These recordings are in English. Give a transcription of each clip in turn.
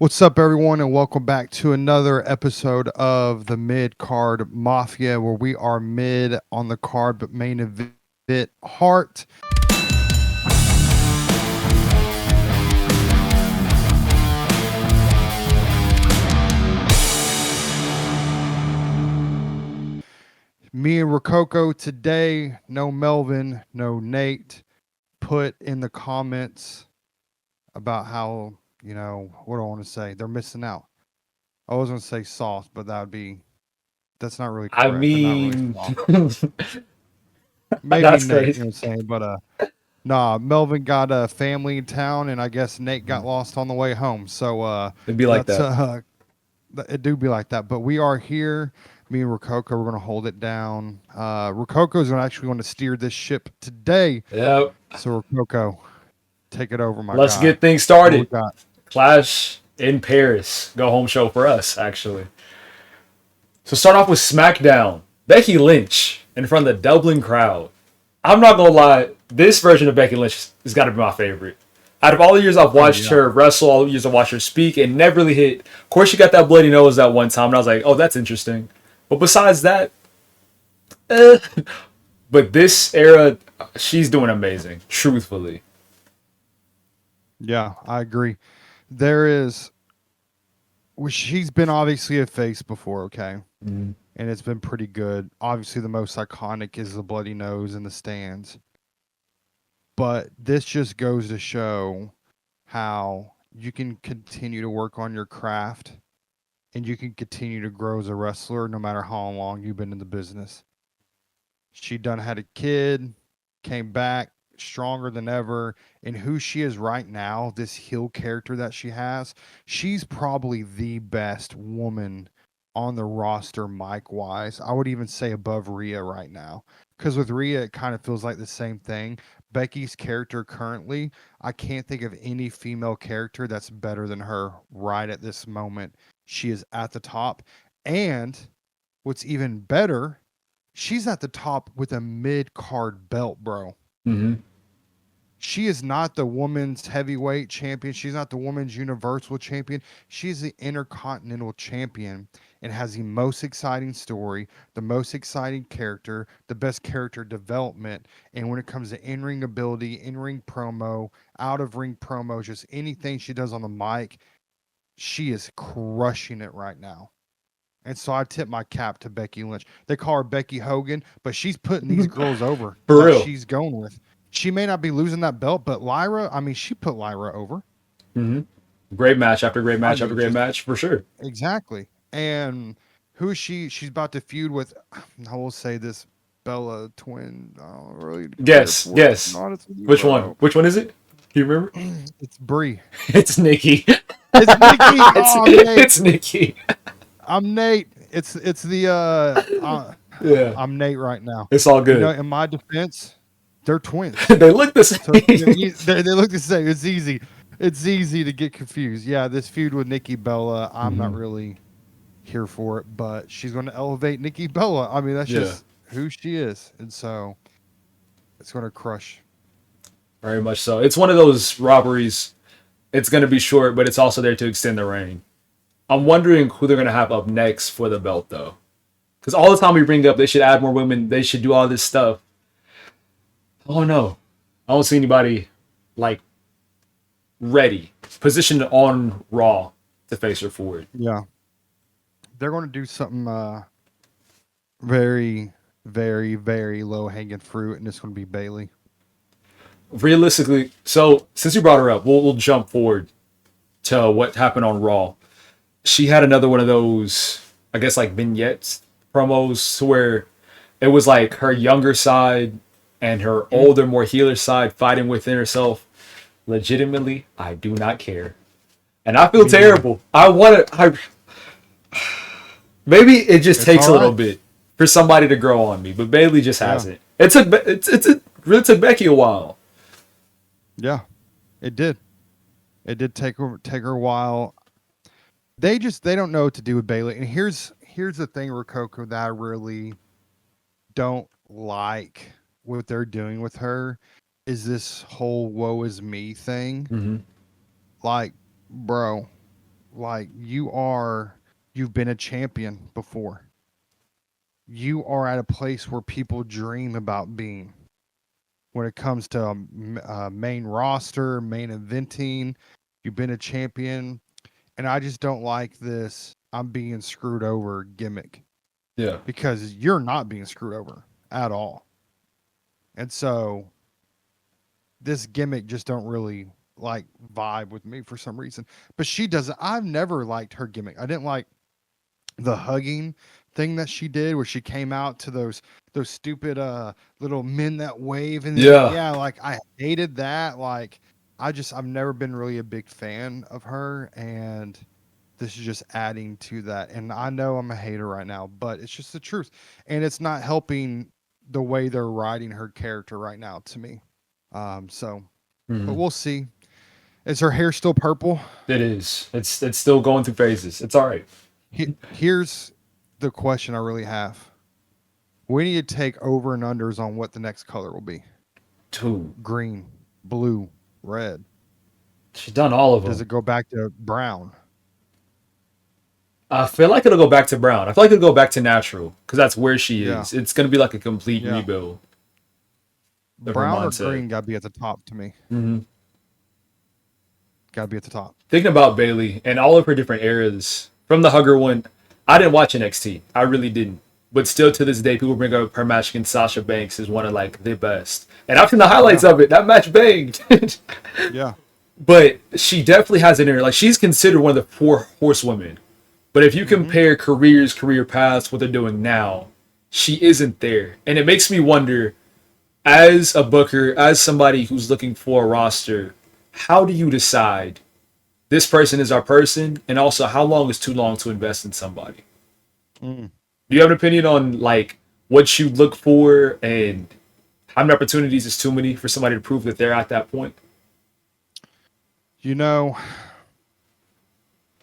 What's up, everyone, and welcome back to another episode of the Mid Card Mafia, where we are mid on the card but main event heart. Me and Rococo today. No Melvin, no Nate. Put in the comments about how, what do I want to say? They're missing out. I was going to say soft, but that's not really I correct. They're not really mean, soft. Maybe that's Nate, you know crazy. what I'm saying? But nah, Melvin got a family in town, and I guess Nate got lost on the way home. So It'd be like that's that. it do be like that. But we are here. Me and Rococo, we're gonna hold it down. Rococo's actually going to steer this ship today. Yep. So Rococo, take it over, my Let's guy. get things What we started. got? Clash in Paris. Go home show for us, actually. So start off with SmackDown. Becky Lynch in front of the Dublin crowd. I'm not gonna lie, this version of Becky Lynch has got to be my favorite. Out of all the years I've Oh watched yeah, her wrestle, all the years I've watched her speak, it never really hit. Of course, she got that bloody nose that one time, and I was like, oh, that's interesting. But besides that, eh. But this era, she's doing amazing. Truthfully, yeah, I agree. There is. Well, she's been obviously a face before, okay, Mhm. and it's been pretty good. Obviously, the most iconic is the bloody nose in the stands. But this just goes to show how you can continue to work on your craft and you can continue to grow as a wrestler no matter how long you've been in the business. She done had a kid, came back stronger than ever, and who she is right now, this heel character that she has, she's probably the best woman on the roster mic wise. I would even say above Rhea right now. Because with Rhea, it kind of feels like the same thing. Becky's character currently, I can't think of any female character that's better than her right at this moment. She is at the top. And what's even better, she's at the top with a mid card belt, bro. hmm She is not the women's heavyweight champion. She's not the women's universal champion. She's the intercontinental champion and has the most exciting story, the most exciting character, the best character development. And when it comes to in ring ability, in ring promo, out of ring promo, just anything she does on the mic, she is crushing it right now. And so I tip my cap to Becky Lynch. They call her Becky Hogan, but she's putting these girls over for that real. she's going with. She may not be losing that belt, but Lyra, I mean, she put Lyra over. hmm Great match after great I match after mean, great just match for sure. exactly. And who is she? She's about to feud with, I will say this, Bella twin. I don't really care Guess, for it, to be guess. honest with you, Which one? bro. Which one is it? Do you remember? It's Brie. It's Nikki. It's Nikki. Oh, I'm Nate. It's Nikki. I'm Nate. It's the Yeah, I'm Nate right now. it's all You know, good. in my defense, they're twins. They look the So same. they look the same. It's easy. It's easy to get confused. Yeah, this feud with Nikki Bella, I'm not hmm really here for it, but she's going to elevate Nikki Bella. I mean, that's Yeah, just who she is, and so it's going to crush. very much so. It's one of those robberies. It's going to be short, but it's also there to extend the reign. I'm wondering who they're going to have up next for the belt, though. Because all the time we bring up they should add more women, they should do all this stuff. Oh no, I don't see anybody like ready, positioned on Raw to face her forward. Yeah, they're going to do something very, very, very low hanging fruit, and it's going to be Bailey. Realistically, so since you brought her up, we'll jump forward to what happened on Raw. She had another one of those, I guess, like vignettes promos to where it was like her younger side and her older, more healer side fighting within herself. Legitimately, I do not care, and I feel Me neither. terrible. I want to. Maybe it just It's takes all a little right. bit for somebody to grow on me, but Bailey just Yeah, hasn't. It really took Becky a while. yeah, it did. It did take her a while. They don't know what to do with Bailey. And here's the thing, Rococo, that I really don't like what they're doing with her is this whole woe is me thing. hmm Like, bro, Like you've been a champion before. You are at a place where people dream about being. When it comes to main roster, main eventing, you've been a champion, and I just don't like this. I'm being screwed over gimmick Yeah. because you're not being screwed over at all. And so this gimmick just don't really like vibe with me for some reason. But she doesn't. I've never liked her gimmick. I didn't like the hugging thing that she did where she came out to those stupid little men that wave and then Yeah. yeah, like I hated that. Like I've never been really a big fan of her, and this is just adding to that. And I know I'm a hater right now, but it's just the truth. And it's not helping the way they're writing her character right now to me. So but Mhm. we'll see. Is her hair still purple? It is. It's still going through phases. It's all right. Here's the question I really have. We need to take over and unders on what the next color will be. Two. Green, blue, red. She's done all of Does them. it go back to brown? I feel like it'll go back to brown. I feel like it'll go back to natural because that's where she Yeah, is. It's gonna be like a complete yeah. rebuild of her Brown or mindset. green got to be at the top to me. Hmm. Got to be at the top. Thinking about Bailey and all of her different eras from the Hugger one, I didn't watch NXT. I really didn't. But still to this day, people bring up her match against Sasha Banks as one of like the best. And I've seen the highlights Yeah, of it. That match banged. yeah. But she definitely has it in her. Like she's considered one of the four horsewomen. But if you Mm-hmm. compare careers, career paths, what they're doing now, she isn't there. And it makes me wonder, as a booker, as somebody who's looking for a roster, how do you decide this person is our person, and also how long is too long to invest in somebody? Mm. Do you have an opinion on like what you look for and how many opportunities is too many for somebody to prove that they're at that point? You know,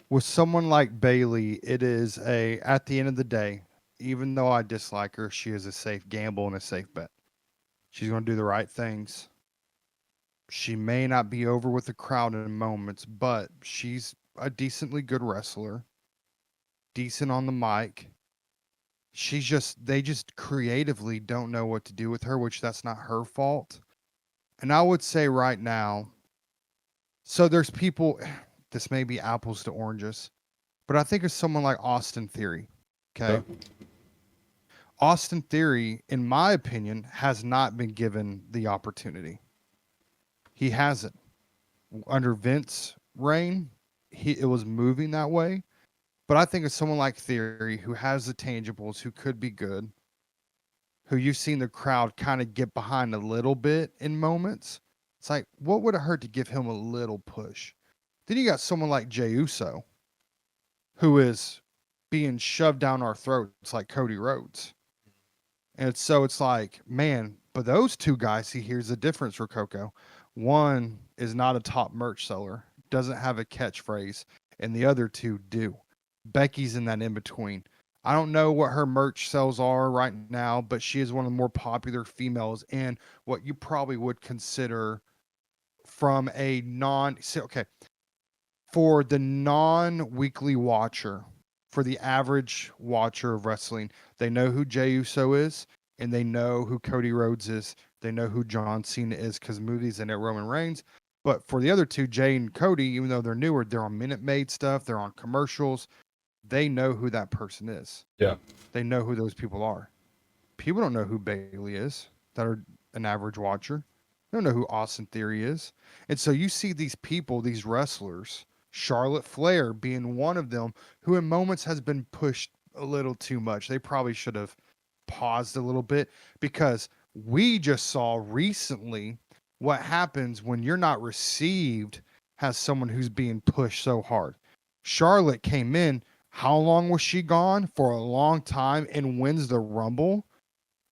with someone like Bailey, it is a at the end of the day, even though I dislike her, she is a safe gamble and a safe bet. She's going to do the right things. She may not be over with the crowd in moments, but she's a decently good wrestler, decent on the mic. They just creatively don't know what to do with her, which that's not her fault. And I would say right now, so there's people, this may be apples to oranges, but I think of someone like Austin Theory. Yeah. Okay. Austin Theory, in my opinion, has not been given the opportunity. He hasn't. Under Vince's reign, it was moving that way. But I think of someone like Theory who has the tangibles, who could be good, who you've seen the crowd kind of get behind a little bit in moments. It's like, what would it hurt to give him a little push? Then you got someone like Jey Uso, who is being shoved down our throats like Cody Rhodes. And so it's like, man, but those two guys, see, here's the difference for Coco. One is not a top merch seller, doesn't have a catchphrase, and the other two do. Becky's in that in between. I don't know what her merch sales are right now, but she is one of the more popular females in what you probably would consider from a okay, for the non-weekly watcher, for the average watcher of wrestling, they know who Jey Uso is and they know who Cody Rhodes is. They know who John Cena is because movies and it Roman Reigns. But for the other two, Jay and Cody, even though they're newer, they're on Minute Maid stuff, they're on commercials. They know who that person is. Yeah. They know who those people are. People don't know who Bailey is that are an average watcher. They don't know who Austin Theory is. And so you see these people, these wrestlers, Charlotte Flair being one of them, who in moments has been pushed a little too much. They probably should have paused a little bit because we just saw recently what happens when you're not received as someone who's being pushed so hard. Charlotte came in. How long was she gone? For a long time and wins the Rumble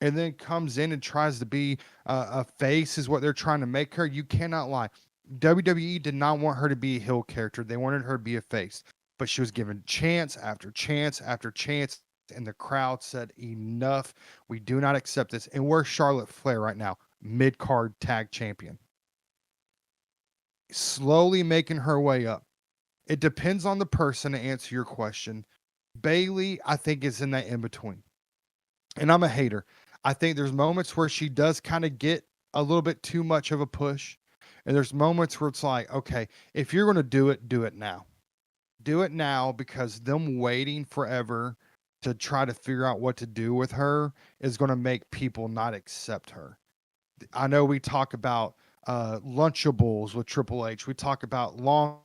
and then comes in and tries to be a face is what they're trying to make her. You cannot lie. WWE did not want her to be a heel character. They wanted her to be a face, but she was given chance after chance after chance, and the crowd said, "Enough! We do not accept this." And where's Charlotte Flair right now? Mid card tag champion, slowly making her way up. It depends on the person to answer your question. Bailey, I think, is in that in between. And I'm a hater. I think there's moments where she does kind of get a little bit too much of a push. And there's moments where it's like, okay, if you're going to do it now. Do it now, because them waiting forever to try to figure out what to do with her is going to make people not accept her. I know we talk about Lunchables with Triple H. We talk about long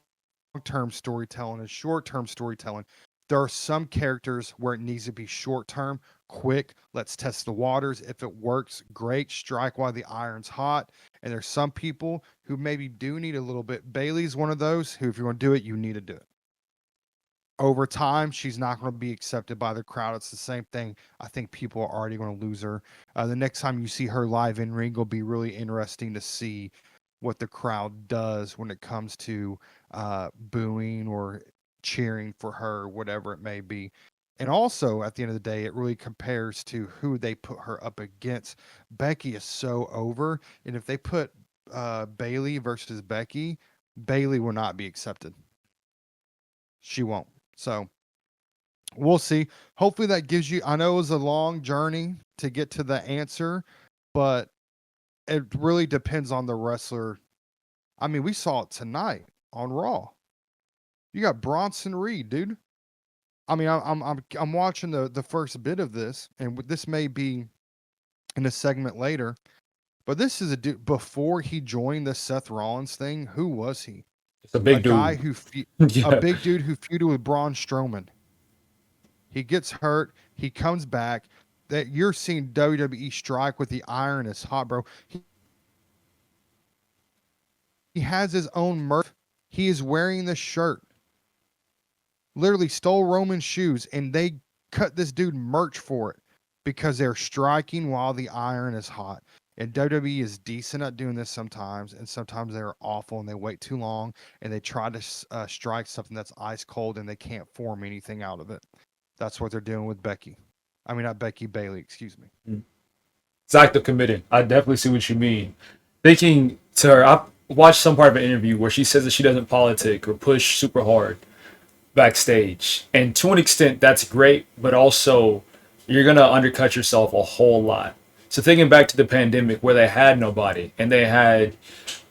term storytelling and short term storytelling. There are some characters where it needs to be short term, quick. Let's test the waters. If it works, great. Strike while the iron's hot. And there's some people who maybe do need a little bit. Bailey's one of those who, if you want to do it, you need to do it. Over time, she's not going to be accepted by the crowd. It's the same thing. I think people are already going to lose her. The next time you see her live in ring will be really interesting to see what the crowd does when it comes to booing or cheering for her, whatever it may be. And also, at the end of the day, it really compares to who they put her up against. Becky is so over, and if they put Bailey versus Becky, Bailey will not be accepted. She won't. So we'll see. Hopefully that gives you, I know it was a long journey to get to the answer, but it really depends on the wrestler. I mean, we saw it tonight on Raw. You got Bronson Reed, dude. I mean, I'm watching the first bit of this, and this may be in a segment later, but this is a dude before he joined the Seth Rollins thing. Who was he? It's a A big guy dude. who a Yeah. big dude who feuded with Braun Strowman. He gets hurt. He comes back. That you're seeing WWE strike with the iron is hot, bro. He has his own merch. He is wearing the shirt. Literally stole Roman's shoes, and they cut this dude merch for it because they're striking while the iron is hot. And WWE is decent at doing this sometimes, and sometimes they're awful and they wait too long and they try to strike something that's ice cold and they can't form anything out of it. That's what they're doing with Becky. I mean, not Becky, Bailey, excuse me. It's active committing. I definitely see what you mean. Thinking to her, I watched some part of an interview where she says that she doesn't politic or push super hard backstage. And to an extent, that's great, but also you're going to undercut yourself a whole lot. So thinking back to the pandemic where they had nobody and they had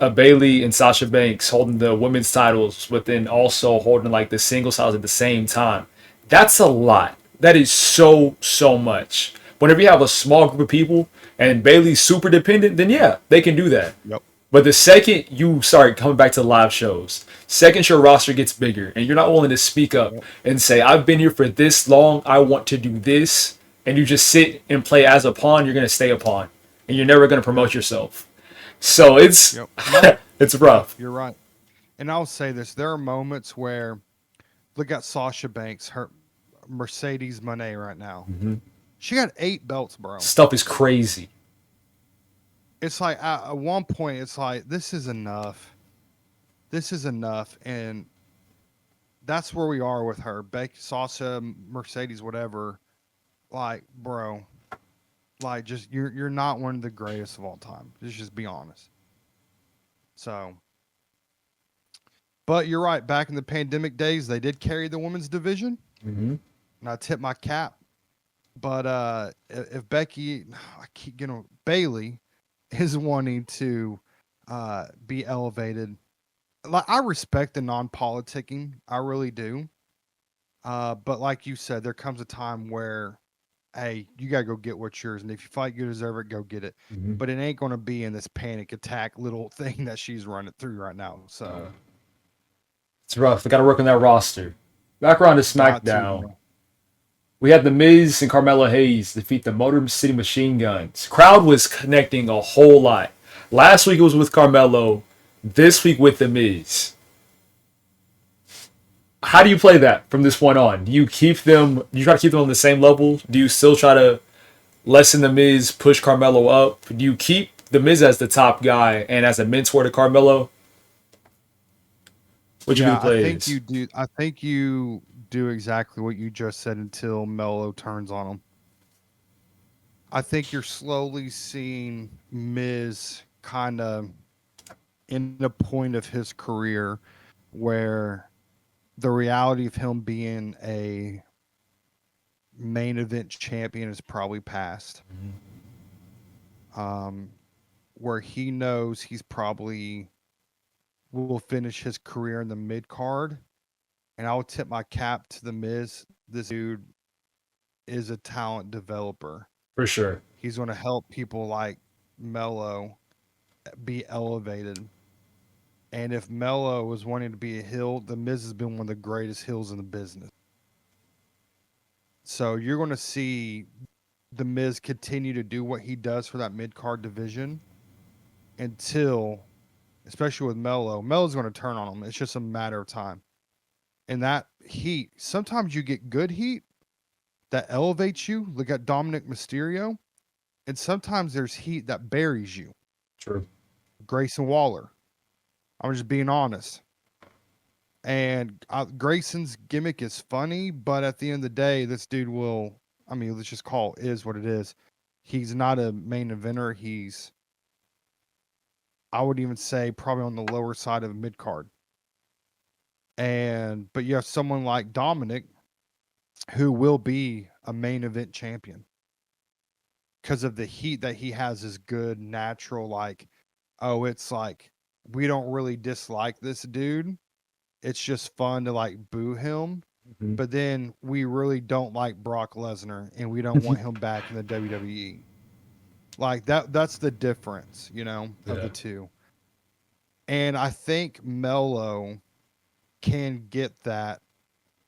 a Bailey and Sasha Banks holding the women's titles, but then also holding like the singles titles at the same time. That's a lot. That is so much. Whenever you have a small group of people and Bailey's super dependent, then yeah, they can do that. Yep. But the second you start coming back to live shows, second your roster gets bigger and you're not willing to speak up Yep. and say, I've been here for this long, I want to do this, and you just sit and play as a pawn, you're going to stay a pawn. And you're never going to Yep. promote yourself. So it's Yep. And I'll, it's rough. you're right. And I'll say this: there are moments where look at Sasha Banks, her Mercedes Monet right now. She got 8 belts, bro. Stuff is crazy. It's like at one point, it's like this is enough. This is enough, and that's where we are with her. Becky, Sasha, Mercedes, whatever. Like, bro, like just you're not one of the greatest of all time. Just be honest. So, but you're right. Back in the pandemic days, they did carry the women's division, Mm-hmm. and I tip my cap. But if Becky, I keep getting Bailey is wanting to be elevated. Like I respect the non-politicking, I really do. But like you said, there comes a time where, hey, you gotta go get what's yours, and if you fight, you deserve it. Go get it. Mm-hmm. But it ain't gonna be in this panic attack little thing that she's running through right now. So It's rough. They got to work on that roster. Back around to got to, SmackDown. bro. We had The Miz and Carmelo Hayes defeat the Motor City Machine Guns. Crowd was connecting a whole lot. Last week it was with Carmelo. This week with The Miz. How do you play that from this point on? Do you keep them? Do you try to keep them on the same level? Do you still try to lessen The Miz, push Carmelo up? Do you keep The Miz as the top guy and as a mentor to Carmelo? What you do Yeah, I think plays? you do. I think you do exactly what you just said until Melo turns on him. I think you're slowly seeing Miz kind of in a point of his career where the reality of him being a main event champion is probably past. Um, where he knows he's probably will finish his career in the mid card, and I would tip my cap to the Miz. This dude is a talent developer. For sure. He's going to help people like Mello be elevated. And if Mello was wanting to be a heel, the Miz has been one of the greatest heels in the business. So you're going to see the Miz continue to do what he does for that mid card division until, especially with Mello, Mello's going to turn on him. It's just a matter of time. And that heat, sometimes you get good heat that elevates you. Look at Dominic Mysterio. And sometimes there's heat that buries you. True. Grayson Waller. I'm just being honest. And Grayson's gimmick is funny, but at the end of the day, this dude will, I mean, let's just call it is what it is. He's not a main eventer. He's, I would even say, probably on the lower side of a mid card. But you have someone like Dominic who will be a main event champion because of the heat that he has is good, natural, like, oh, it's like, we don't really dislike this dude. It's just fun to like boo him. Mhm. But then we really don't like Brock Lesnar and we don't want him back in the WWE. Like that's the difference, of the two. And I think Mello can get that.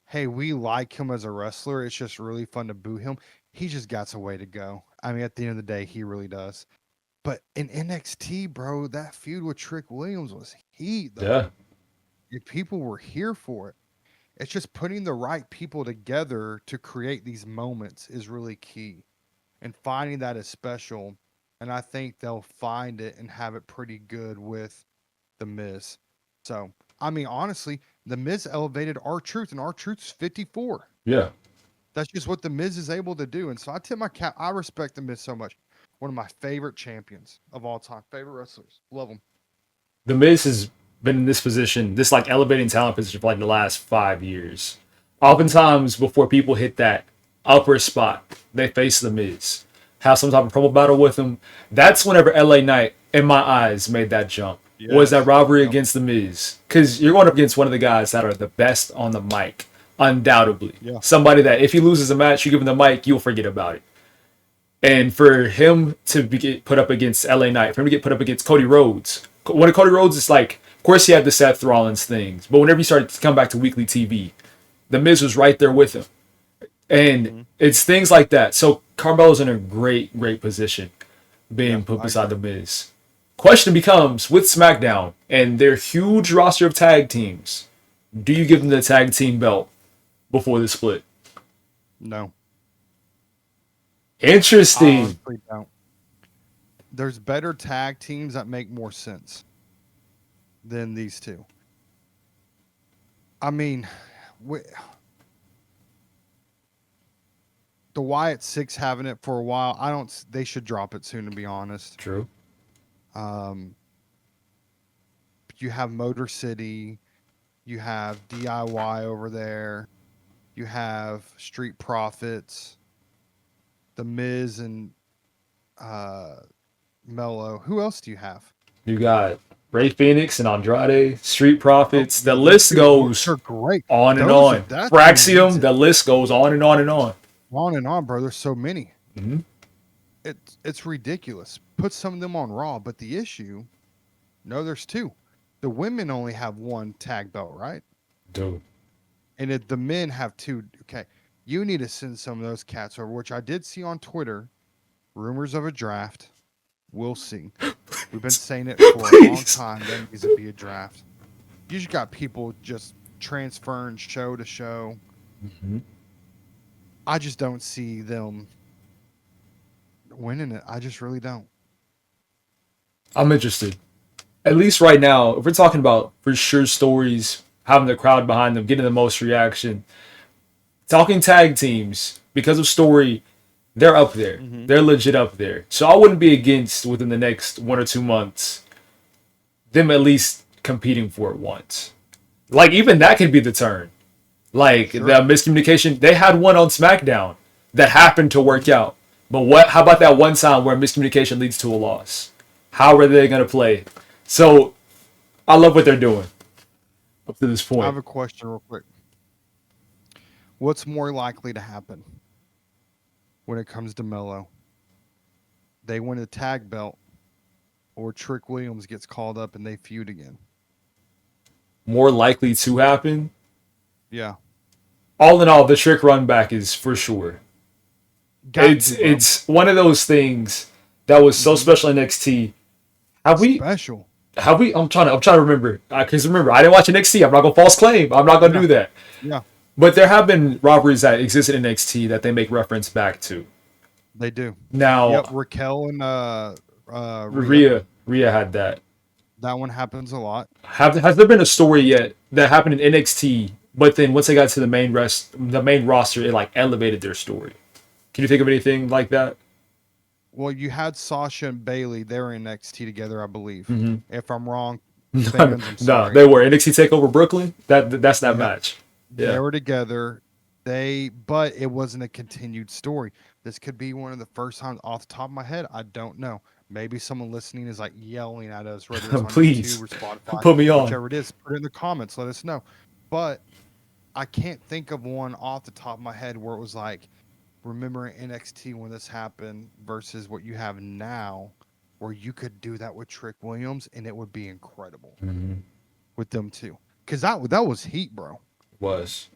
Hey, we like him as a wrestler. It's just really fun to boo him. He just got a way to go. I mean, at the end of the day, he really does. But in NXT, bro, that feud with Trick Williams was heat, though. Yeah. If people were here for it. It's just putting the right people together to create these moments is really key. And finding that is special. And I think they'll find it and have it pretty good with The Miz. So, I mean, honestly, The Miz elevated R-Truth, and R-Truth's 54. Yeah. That's just what The Miz is able to do. And so I tip my cap. I respect The Miz so much. One of my favorite champions of all time. Favorite wrestlers. Love him. The Miz has been in this position, this like elevating talent position for like the last 5 years. Oftentimes, before people hit that upper spot, they face the Miz, have some type of promo battle with him. That's whenever LA Knight, in my eyes, made that jump. Yes. Was that rivalry against the Miz? Because you're going up against one of the guys that are the best on the mic, undoubtedly. Yeah. Somebody that if he loses a match, you give him the mic, you'll forget about it. And for him to get put up against LA Knight, for him to get put up against Cody Rhodes. One of Cody Rhodes is like, of course he had the Seth Rollins things, but whenever he started to come back to weekly TV, the Miz was right there with him. And it's things like that. So Carmelo's in a great, great position being put beside the Miz. Question becomes, with SmackDown and their huge roster of tag teams, do you give them the tag team belt before the split? No. Interesting. I honestly don't. There's better tag teams that make more sense than these two. I mean, the Wyatt Six having it for a while. They should drop it soon, to be honest. True. You have Motor City, you have DIY over there, you have Street Profits, The Miz and Mello. Who else do you have? You got Ray Phoenix and Andrade, Street Profits. The list goes great. On and on. Fraxium, the list goes on and on and on. On and on, bro. There's so many. Mm-hmm. It's ridiculous. Put some of them on Raw, but the issue, no, there's two. The women only have one tag belt, right? Dude. And the men have two. Okay. You need to send some of those cats over, which I did see on Twitter. Rumors of a draft. We'll see. We've been saying it for a long time. There needs to be a draft. You just got people just transferring show to show. Mm-hmm. I just don't see them winning it. I just really don't. I'm interested. At least right now, if we're talking about for sure stories, having the crowd behind them, getting the most reaction, talking tag teams, because of story, they're up there. Mm-hmm. They're legit up there. So I wouldn't be against, within the next 1 or 2 months, them at least competing for it once. Like, even that could be the turn. Like the Sure. miscommunication, they had one on SmackDown that happened to work out. But what? How about that one time where miscommunication leads to a loss? How are they going to play? So I love what they're doing up to this I point. have a question real quick. What's more likely to happen when it comes to Melo? They win a tag belt, or Trick Williams gets called up and they feud again? More likely to happen. Yeah. All in all, the trick run back is for sure. Got to, bro. It's one of those things that was so Hmm. special in NXT. Have we Special. have we? I'm trying to remember. Because remember, I didn't watch NXT. I'm not gonna false claim. I'm not gonna Yeah. do that. Yeah. But there have been robberies that exist in NXT that they make reference back to. They do. Yep. Now, Raquel and Rhea. Rhea had that. That one happens a lot. Has there been a story yet that happened in NXT, but then once they got to the main roster, it like elevated their story? Can you think of anything like that? Well, you had Sasha and Bailey. They were in NXT together, I believe. Mm-hmm. If I'm wrong, No, fans, I'm no, sorry. they were NXT Takeover Brooklyn. That's that Yep. match. They Yeah, were together. But it wasn't a continued story. This could be one of the first times off the top of my head. I don't know. Maybe someone listening is like yelling at us, whether it's on YouTube please or Spotify, put me on. whichever it is. Put it in the comments. Let us know. But I can't think of one off the top of my head where it was like, remembering NXT when this happened versus what you have now, where you could do that with Trick Williams and it would be incredible Mm-hmm. with them too. Because that was heat, bro. Was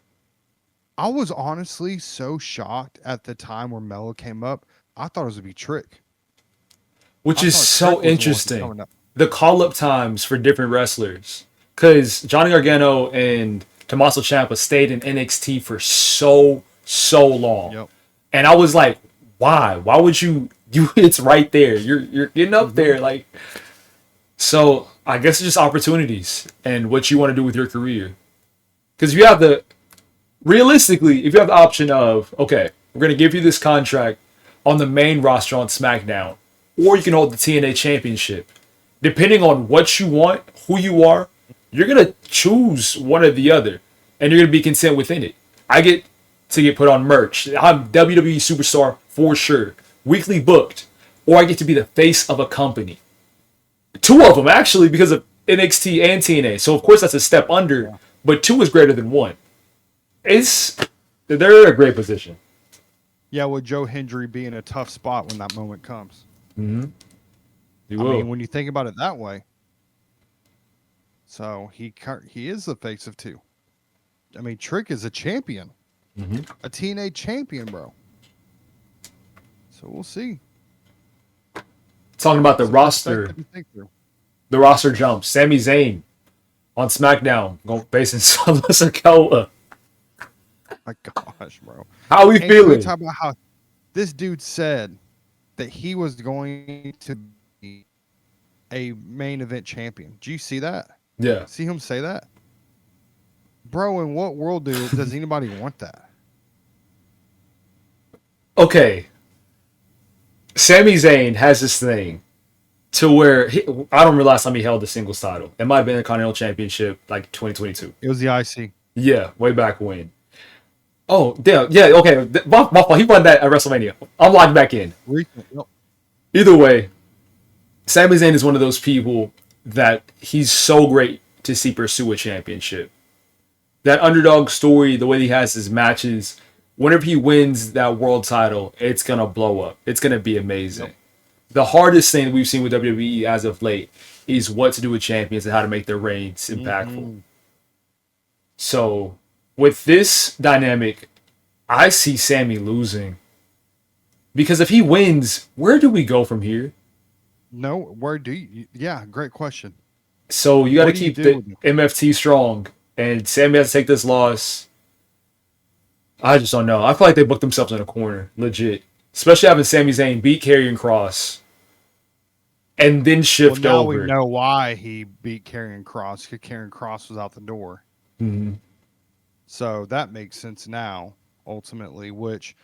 I was honestly so shocked at the time where Mello came up. I thought it was gonna be Trick. which I is thought Trick so was the one interesting. coming up. The call up times for different wrestlers, because Johnny Gargano and Tommaso Ciampa stayed in NXT for so long, Yep. and I was like, why? Why would you? You it's right there. You're getting up Hmm. there, like. So I guess it's just opportunities and what you want to do with your career. Because if you have the realistically, if you have the option of okay, we're gonna give you this contract on the main roster on SmackDown, or you can hold the TNA Championship. Depending on what you want, who you are, you're gonna choose one or the other, and you're gonna be content within it. I get to get put on merch. I'm WWE superstar for sure, weekly booked, or I get to be the face of a company. Two of them actually because of NXT and TNA. So of course that's a step under, Yeah. but two is greater than one. It's they're in a great position. Yeah, with Joe Hendry being a tough spot when that moment comes. Mm-hmm. You I mean, will. when you think about it that way, so he is the face of two. I mean, Trick is a champion, Mm-hmm. a TNA champion, bro. So we'll see. Talking about It's a perspective to think through. the roster jumps. Sami Zayn on SmackDown, going facing Sikoa. My gosh, bro. How are we And can we feeling? talk about how this dude said that he was going to be a main event champion? Do you see that? Yeah. See him say that? Bro, in what world does anybody want that? Okay. Sami Zayn has this thing to where I don't remember last time he held the singles title. It might have been the Continental Championship, like 2022. It was the IC. Yeah, way back when. Oh, damn. Yeah, okay. My fault. He won that at WrestleMania. I'm locked back in. Recent. Yep. Either way, Sami Zayn is one of those people that he's so great to see pursue a championship. That underdog story, the way he has his matches, whenever he wins that world title, it's going to blow up. It's going to be amazing. Yep. The hardest thing we've seen with WWE as of late is what to do with champions and how to make their reigns impactful. Mhm. So, with this dynamic, I see Sammy losing. Because if he wins, where do we go from here? No, where do you? Yeah, great question. So you got to What do you keep do the with it? MFT strong, and Sammy has to take this loss. I just don't know. I feel like they booked themselves in a corner, legit. Especially having Sami Zayn beat Karrion Cross and then Well, shift now we over. know why he beat Karrion Cross, because Karrion Cross was out the door. Mm-hmm. So that makes sense now, ultimately, which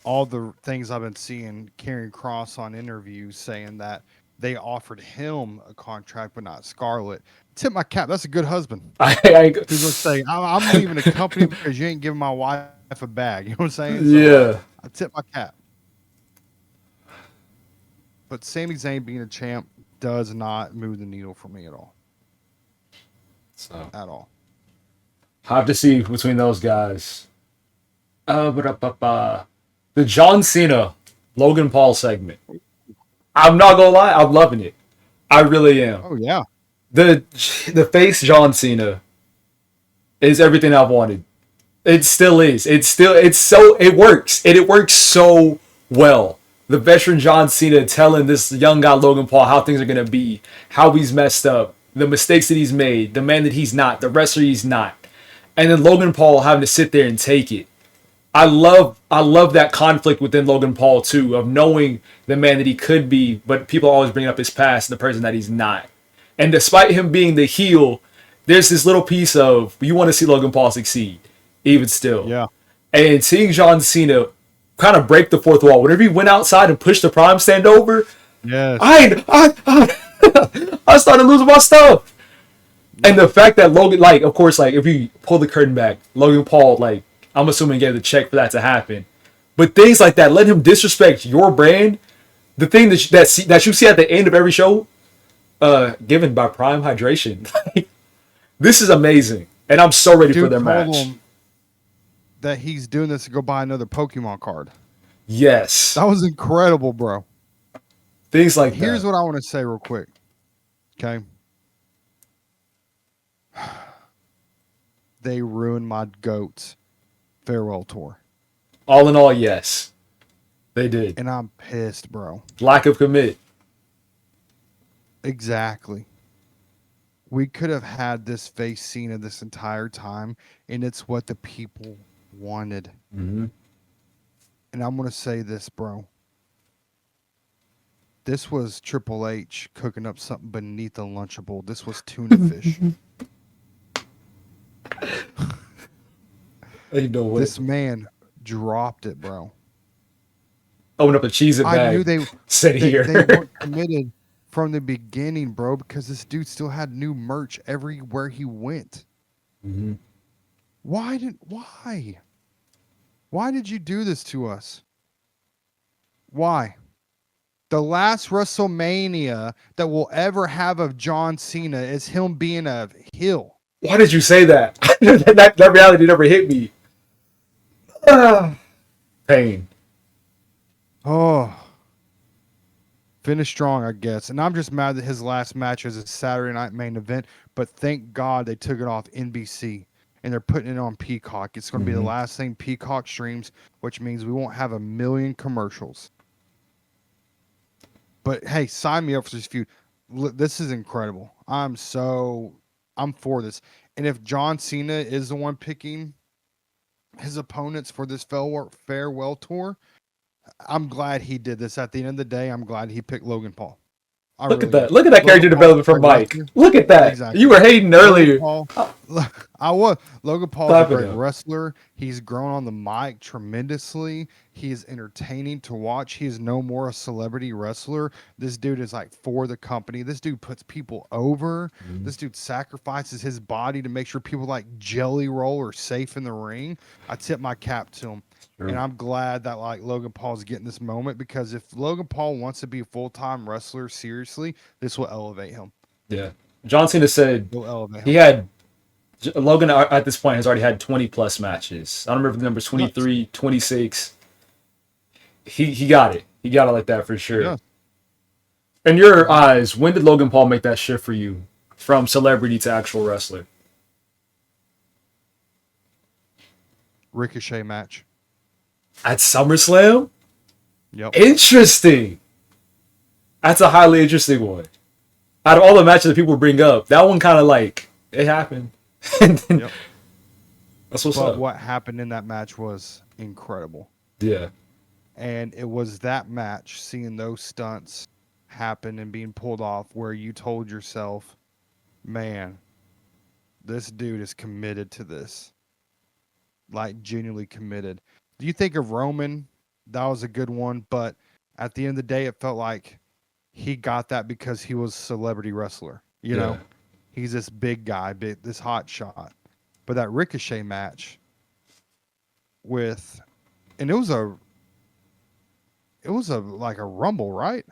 all the things I've been seeing Karrion Cross on interviews saying that they offered him a contract, but not Scarlett. Tip my cap. That's a good husband. I Who's gonna say I'm leaving the company because you ain't giving my wife a bag? You know what I'm saying? So yeah. I tip my cap. But Sami Zayn being a champ does not move the needle for me at all. So At all. have to see between those guys. Ba-da-ba-ba. The John Cena Logan Paul segment. I'm not gonna lie, I'm loving it. I really am. Oh yeah. The the face John Cena is everything I've wanted. It still is. It works. And it works so well. The veteran John Cena telling this young guy Logan Paul how things are gonna be, how he's messed up, the mistakes that he's made, the man that he's not, the wrestler he's not. And then Logan Paul having to sit there and take it. I love that conflict within Logan Paul too, of knowing the man that he could be, but people always bring up his past and the person that he's not. And despite him being the heel, there's this little piece of you want to see Logan Paul succeed, even still. Yeah. And seeing John Cena kind of break the fourth wall. Whenever he went outside and pushed the Prime stand over, Yes. I started losing my stuff. And the fact that Logan, like, of course, like if you pull the curtain back, Logan Paul, like, I'm assuming gave the check for that to happen. But things like that, let him disrespect your brand. The thing that you see at the end of every show, given by Prime Hydration. This is amazing, and I'm so ready for Dude their told match. him that he's doing this to go buy another Pokemon card. Yes, That was incredible, bro. things like Here's that. what I want to say real quick. Okay. They ruined my goats farewell tour. All in all, yes, they did. And I'm pissed, bro. Lack of commit. Exactly. We could have had this face Cena this entire time, and it's what the people wanted. Mm-hmm. And I'm gonna say this, bro. This was Triple H cooking up something beneath the Lunchable. This was tuna fish. Ain't no way. This man dropped it, bro. Open up a cheese it I knew bag. Sit here. they weren't committed from the beginning, bro, because this dude still had new merch everywhere he went. Mm-hmm. Why? Why did you do this to us? Why? The last WrestleMania that we'll ever have of John Cena is him being a heel. Why did you say that? that reality never hit me. Ah, pain. Oh, finish strong, I guess. And I'm just mad that his last match is a Saturday night main event, but thank God they took it off NBC and they're putting it on Peacock. It's going to be the Mhm. last thing Peacock streams, which means we won't have a million commercials. But hey, sign me up for this feud. This is incredible. I'm for this. And if John Cena is the one picking his opponents for this farewell tour, I'm glad he did this. At the end of the day, I'm glad he picked Logan Paul. I Look at really am. that. Look at that character Logan Paul's development a from great Mike. wrestler. Look at that. Exactly. You were hating Logan earlier. Paul, I was. Logan Paul's a Clap it great up. wrestler. He's grown on the mic tremendously. He is entertaining to watch. He is no more a celebrity wrestler. This dude is like for the company. This dude puts people over. Mhm. This dude sacrifices his body to make sure people like Jelly Roll are safe in the ring. I tip my cap to him. Sure. And I'm glad that like Logan Paul's getting this moment because if Logan Paul wants to be a full-time wrestler seriously, this will elevate him. Yeah. John Cena said It'll elevate he him. had Logan at this point has already had 20 plus matches. I don't remember the numbers, Nuts. 23, 26. He got it. He got it like that for sure. Yeah. In your eyes, when did Logan Paul make that shift for you from celebrity to actual wrestler? Ricochet match. At SummerSlam? Yep. Interesting. That's a highly interesting one. Out of all the matches that people bring up, that one kind of like, it happened. And then, Yep. that's what's But up. what happened in that match was incredible. Yeah. And it was that match, seeing those stunts happen and being pulled off, where you told yourself, man, this dude is committed to this. Like, genuinely committed. Do you think of Roman? That was a good one. But at the end of the day, it felt like he got that because he was a celebrity wrestler. You Yeah. know, he's this big guy, this hot shot. But that Ricochet match with, and it was a like a rumble, right?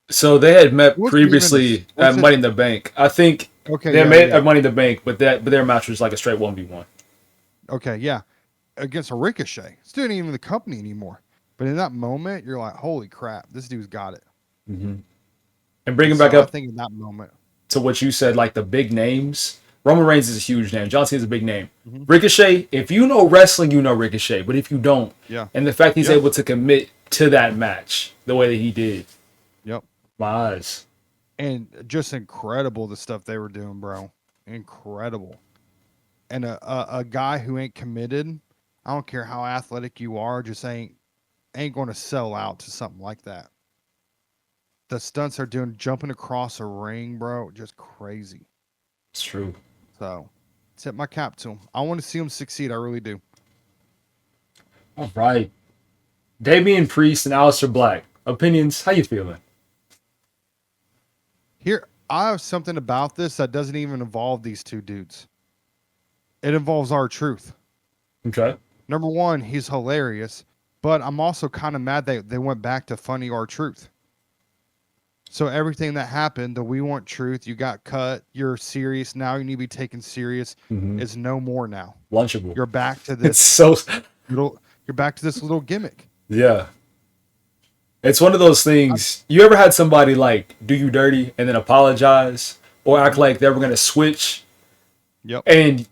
So they had It met wasn't even previously at was it? Money in the Bank. I think Okay, they yeah, met yeah, at Money in the Bank, but their match was like a straight 1v1. okay, yeah, against a Ricochet. Still ain't even the company anymore. But in that moment, you're like, holy crap, this dude's got it. Mm-hmm. And And bringing back so I up think in that moment, to what you said, like the big names, Roman Reigns is a huge name. John Cena is a big name. hmm Ricochet, if you know wrestling, you know Ricochet. But if you don't, yeah, and the fact he's yeah, able to commit to that match the way that he did, yep. my eyes. And just incredible the stuff they were doing, bro. Incredible. And a guy who ain't committed, I don't care how athletic you are, just ain't going to sell out to something like that. The stunts they're doing, jumping across a ring, bro, just crazy. It's true. So, tip my cap to him. I want to see him succeed. I really do. All right. Damian Priest and Aleister Black. Opinions? How you feeling? Here, I have something about this that doesn't even involve these two dudes. It involves our truth. Okay. Number one, he's hilarious, but I'm also kind of mad they went back to funny our truth. So everything that happened, the we want truth, you got cut, you're serious now, you need to be taken serious, Mm-hmm. is no more now. Lunchable. You're back to It's this so you're back to this little gimmick. yeah. It's one of those things. You ever had somebody like do you dirty and then apologize or act like they were gonna switch Yep. and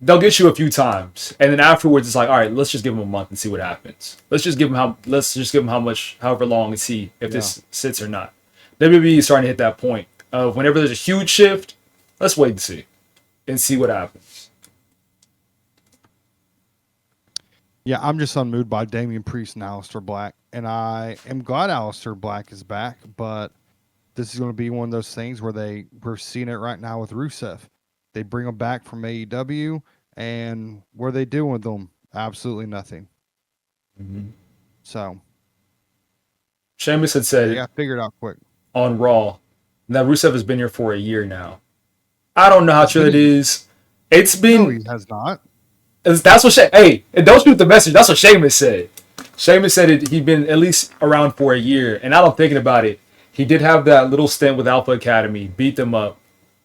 they'll get you a few times and then afterwards it's like, all right, let's just give them a month and see what happens. Let's just give them how much, however long, and see if Yeah. this sits or not. WWE is starting to hit that point of whenever there's a huge shift, let's wait and see what happens. Yeah, I'm just unmoved by Damian Priest and Aleister Black. And I am glad Aleister Black is back, but this is going to be one of those things where we're seeing it right now with Rusev. They bring him back from AEW, and what are they doing with them? Absolutely nothing. Mm-hmm. So Sheamus had they said got figured out quick. on Raw that Rusev has been here for a year now. I don't know how true that is. It's No, been he has not. that's what hey, and don't shoot the message. That's what Sheamus said. Sheamus said he'd been at least around for a year, and now I'm thinking about it. He did have that little stint with Alpha Academy, beat them up,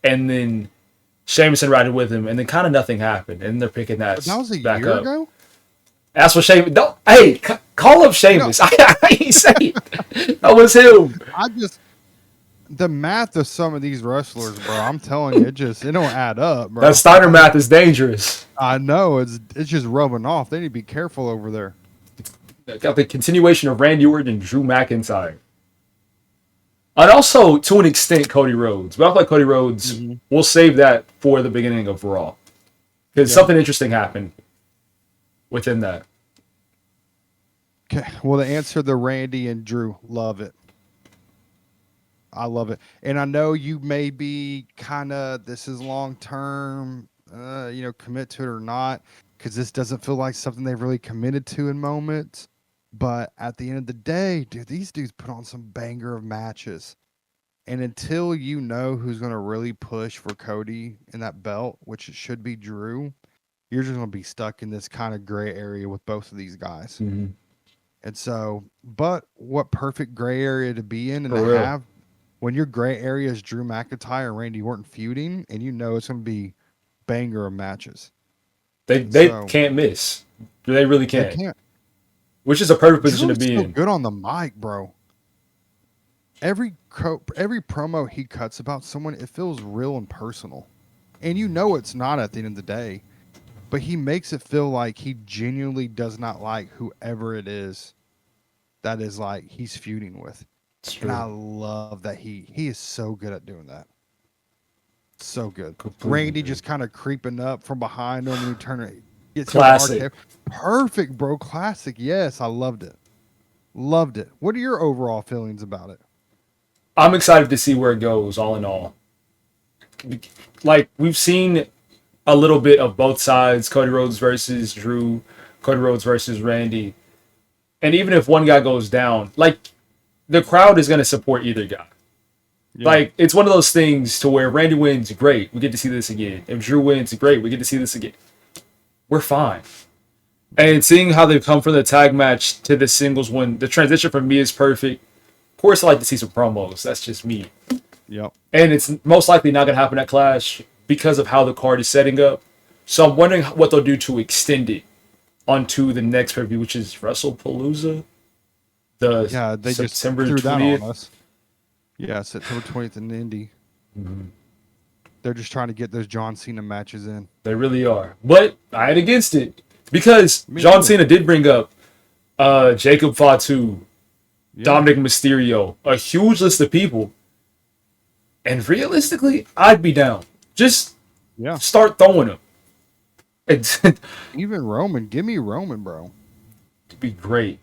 and then Sheamus rided with him, and then kind of nothing happened, and they're picking that But that was a back year up. ago. That's what Sheamus. Don't hey, call up Sheamus. I ain't say it. That was him. I just the math of some of these wrestlers, bro. I'm telling you, it don't add up, bro. That Steiner math is dangerous. I know it's just rubbing off. They need to be careful over there. Got the continuation of Randy Orton and Drew McIntyre. And also, to an extent, Cody Rhodes. But I feel like Cody Rhodes, we'll save that for the beginning of Raw. Because something interesting happened within that. Okay. Well, to answer the Randy and Drew, love it. I love it. And I know you may be kind of, this is long term, commit to it or not, because this doesn't feel like something they've really committed to in moments. But at the end of the day, dude, these dudes put on some banger of matches. And until you know who's going to really push for Cody in that belt, which it should be Drew, you're just going to be stuck in this kind of gray area with both of these guys. Mm-hmm. And so, but what perfect gray area to be in and For to real. have when your gray area is Drew McIntyre and Randy Orton feuding, and you know it's going to be banger of matches. They So, can't miss. They really they can't. can't. Which is a perfect position to Drew's be so in. good on the mic, bro. Every promo he cuts about someone, it feels real and personal. And you know it's not at the end of the day. But he makes it feel like he genuinely does not like whoever it is that is like he's feuding with. It's And I true. love that he is so good at doing that. So good. Completely Randy agree. just kind of creeping up from behind him and you turn it. Gets Classic. Perfect, bro. Classic. Yes, I loved it. Loved it. What are your overall feelings about it? I'm excited to see where it goes, all in all. Like, we've seen a little bit of both sides, Cody Rhodes versus Drew, Cody Rhodes versus Randy. And even if one guy goes down, like, the crowd is going to support either guy. Yeah. Like, it's one of those things to where Randy wins, great, we get to see this again. If Drew wins, great, we get to see this again. We're fine. And seeing how they've come from the tag match to the singles one, the transition for me is perfect. Of course, I like to see some promos. That's just me. Yep. And it's most likely not going to happen at Clash because of how the card is setting up. So I'm wondering what they'll do to extend it onto the next pay-per-view, which is WrestlePalooza. They September just threw 20th. that on us. Yeah, September 20th in Indy. Mm-hmm. They're just trying to get those John Cena matches in. They really are. But I ain't against it. Because Me John too. Cena did bring up Jacob Fatu, Yeah. Dominic Mysterio, a huge list of people. And realistically, I'd be down. Just Yeah. start throwing them. It'd Even Roman. Give me Roman, bro. be great.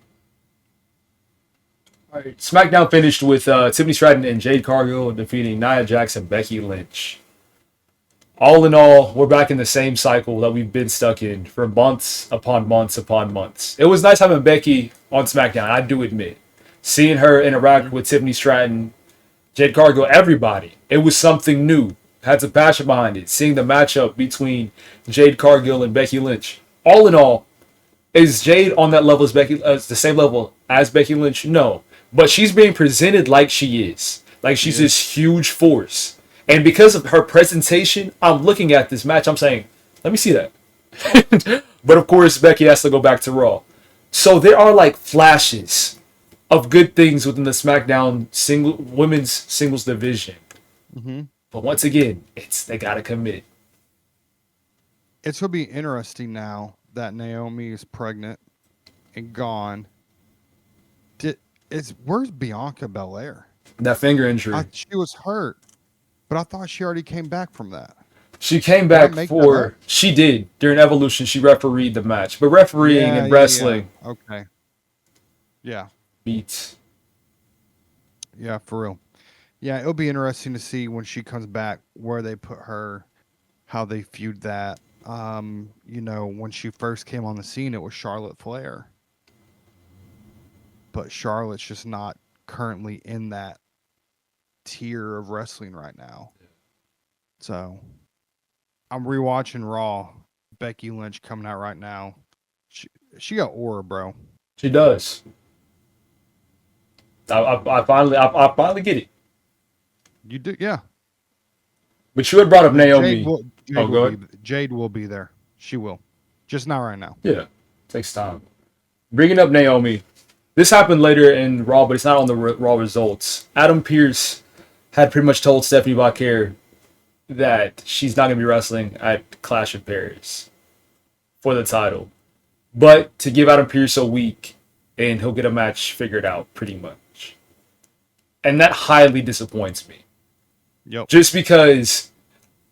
All right. SmackDown finished with Tiffany Stratton and Jade Cargill defeating Nia Jax and Becky Lynch. All in all, we're back in the same cycle that we've been stuck in for months upon months upon months. It was nice having Becky on SmackDown, I do admit. Seeing her interact with Tiffany Stratton, Jade Cargill, everybody. It was something new. Had some passion behind it. Seeing the matchup between Jade Cargill and Becky Lynch. All in all, is Jade on that level as the same level as Becky Lynch? No. But she's being presented like she is. Like she's this huge force. And because of her presentation, I'm looking at this match, I'm saying, let me see that. But of course, Becky has to go back to Raw. So there are like flashes of good things within the SmackDown women's singles division. Mm-hmm. But once again, they gotta commit. It's going to be interesting now that Naomi is pregnant and gone. Where's Bianca Belair? That finger injury. She was hurt, but I thought she already came back from that. She came Did I back make that up? she did. During Evolution, she refereed the match. But refereeing and wrestling Yeah. Okay. Yeah. beats. Yeah, for real. Yeah, it'll be interesting to see when she comes back where they put her, how they feud that. When she first came on the scene, it was Charlotte Flair. But Charlotte's just not currently in that tier of wrestling right now. So I'm rewatching Raw. Becky Lynch coming out right now. She got aura, bro. She does. I finally get it. You do, yeah. But you had brought up Naomi. Go ahead. Jade will be there. She will. Just not right now. Yeah, takes time. Bringing up Naomi. This happened later in Raw, but it's not on the Raw results. Adam Pearce had pretty much told Stephanie Bacquer that she's not going to be wrestling at Clash of Paris for the title. But to give Adam Pearce a week and he'll get a match figured out pretty much. And that highly disappoints me. Yep. Just because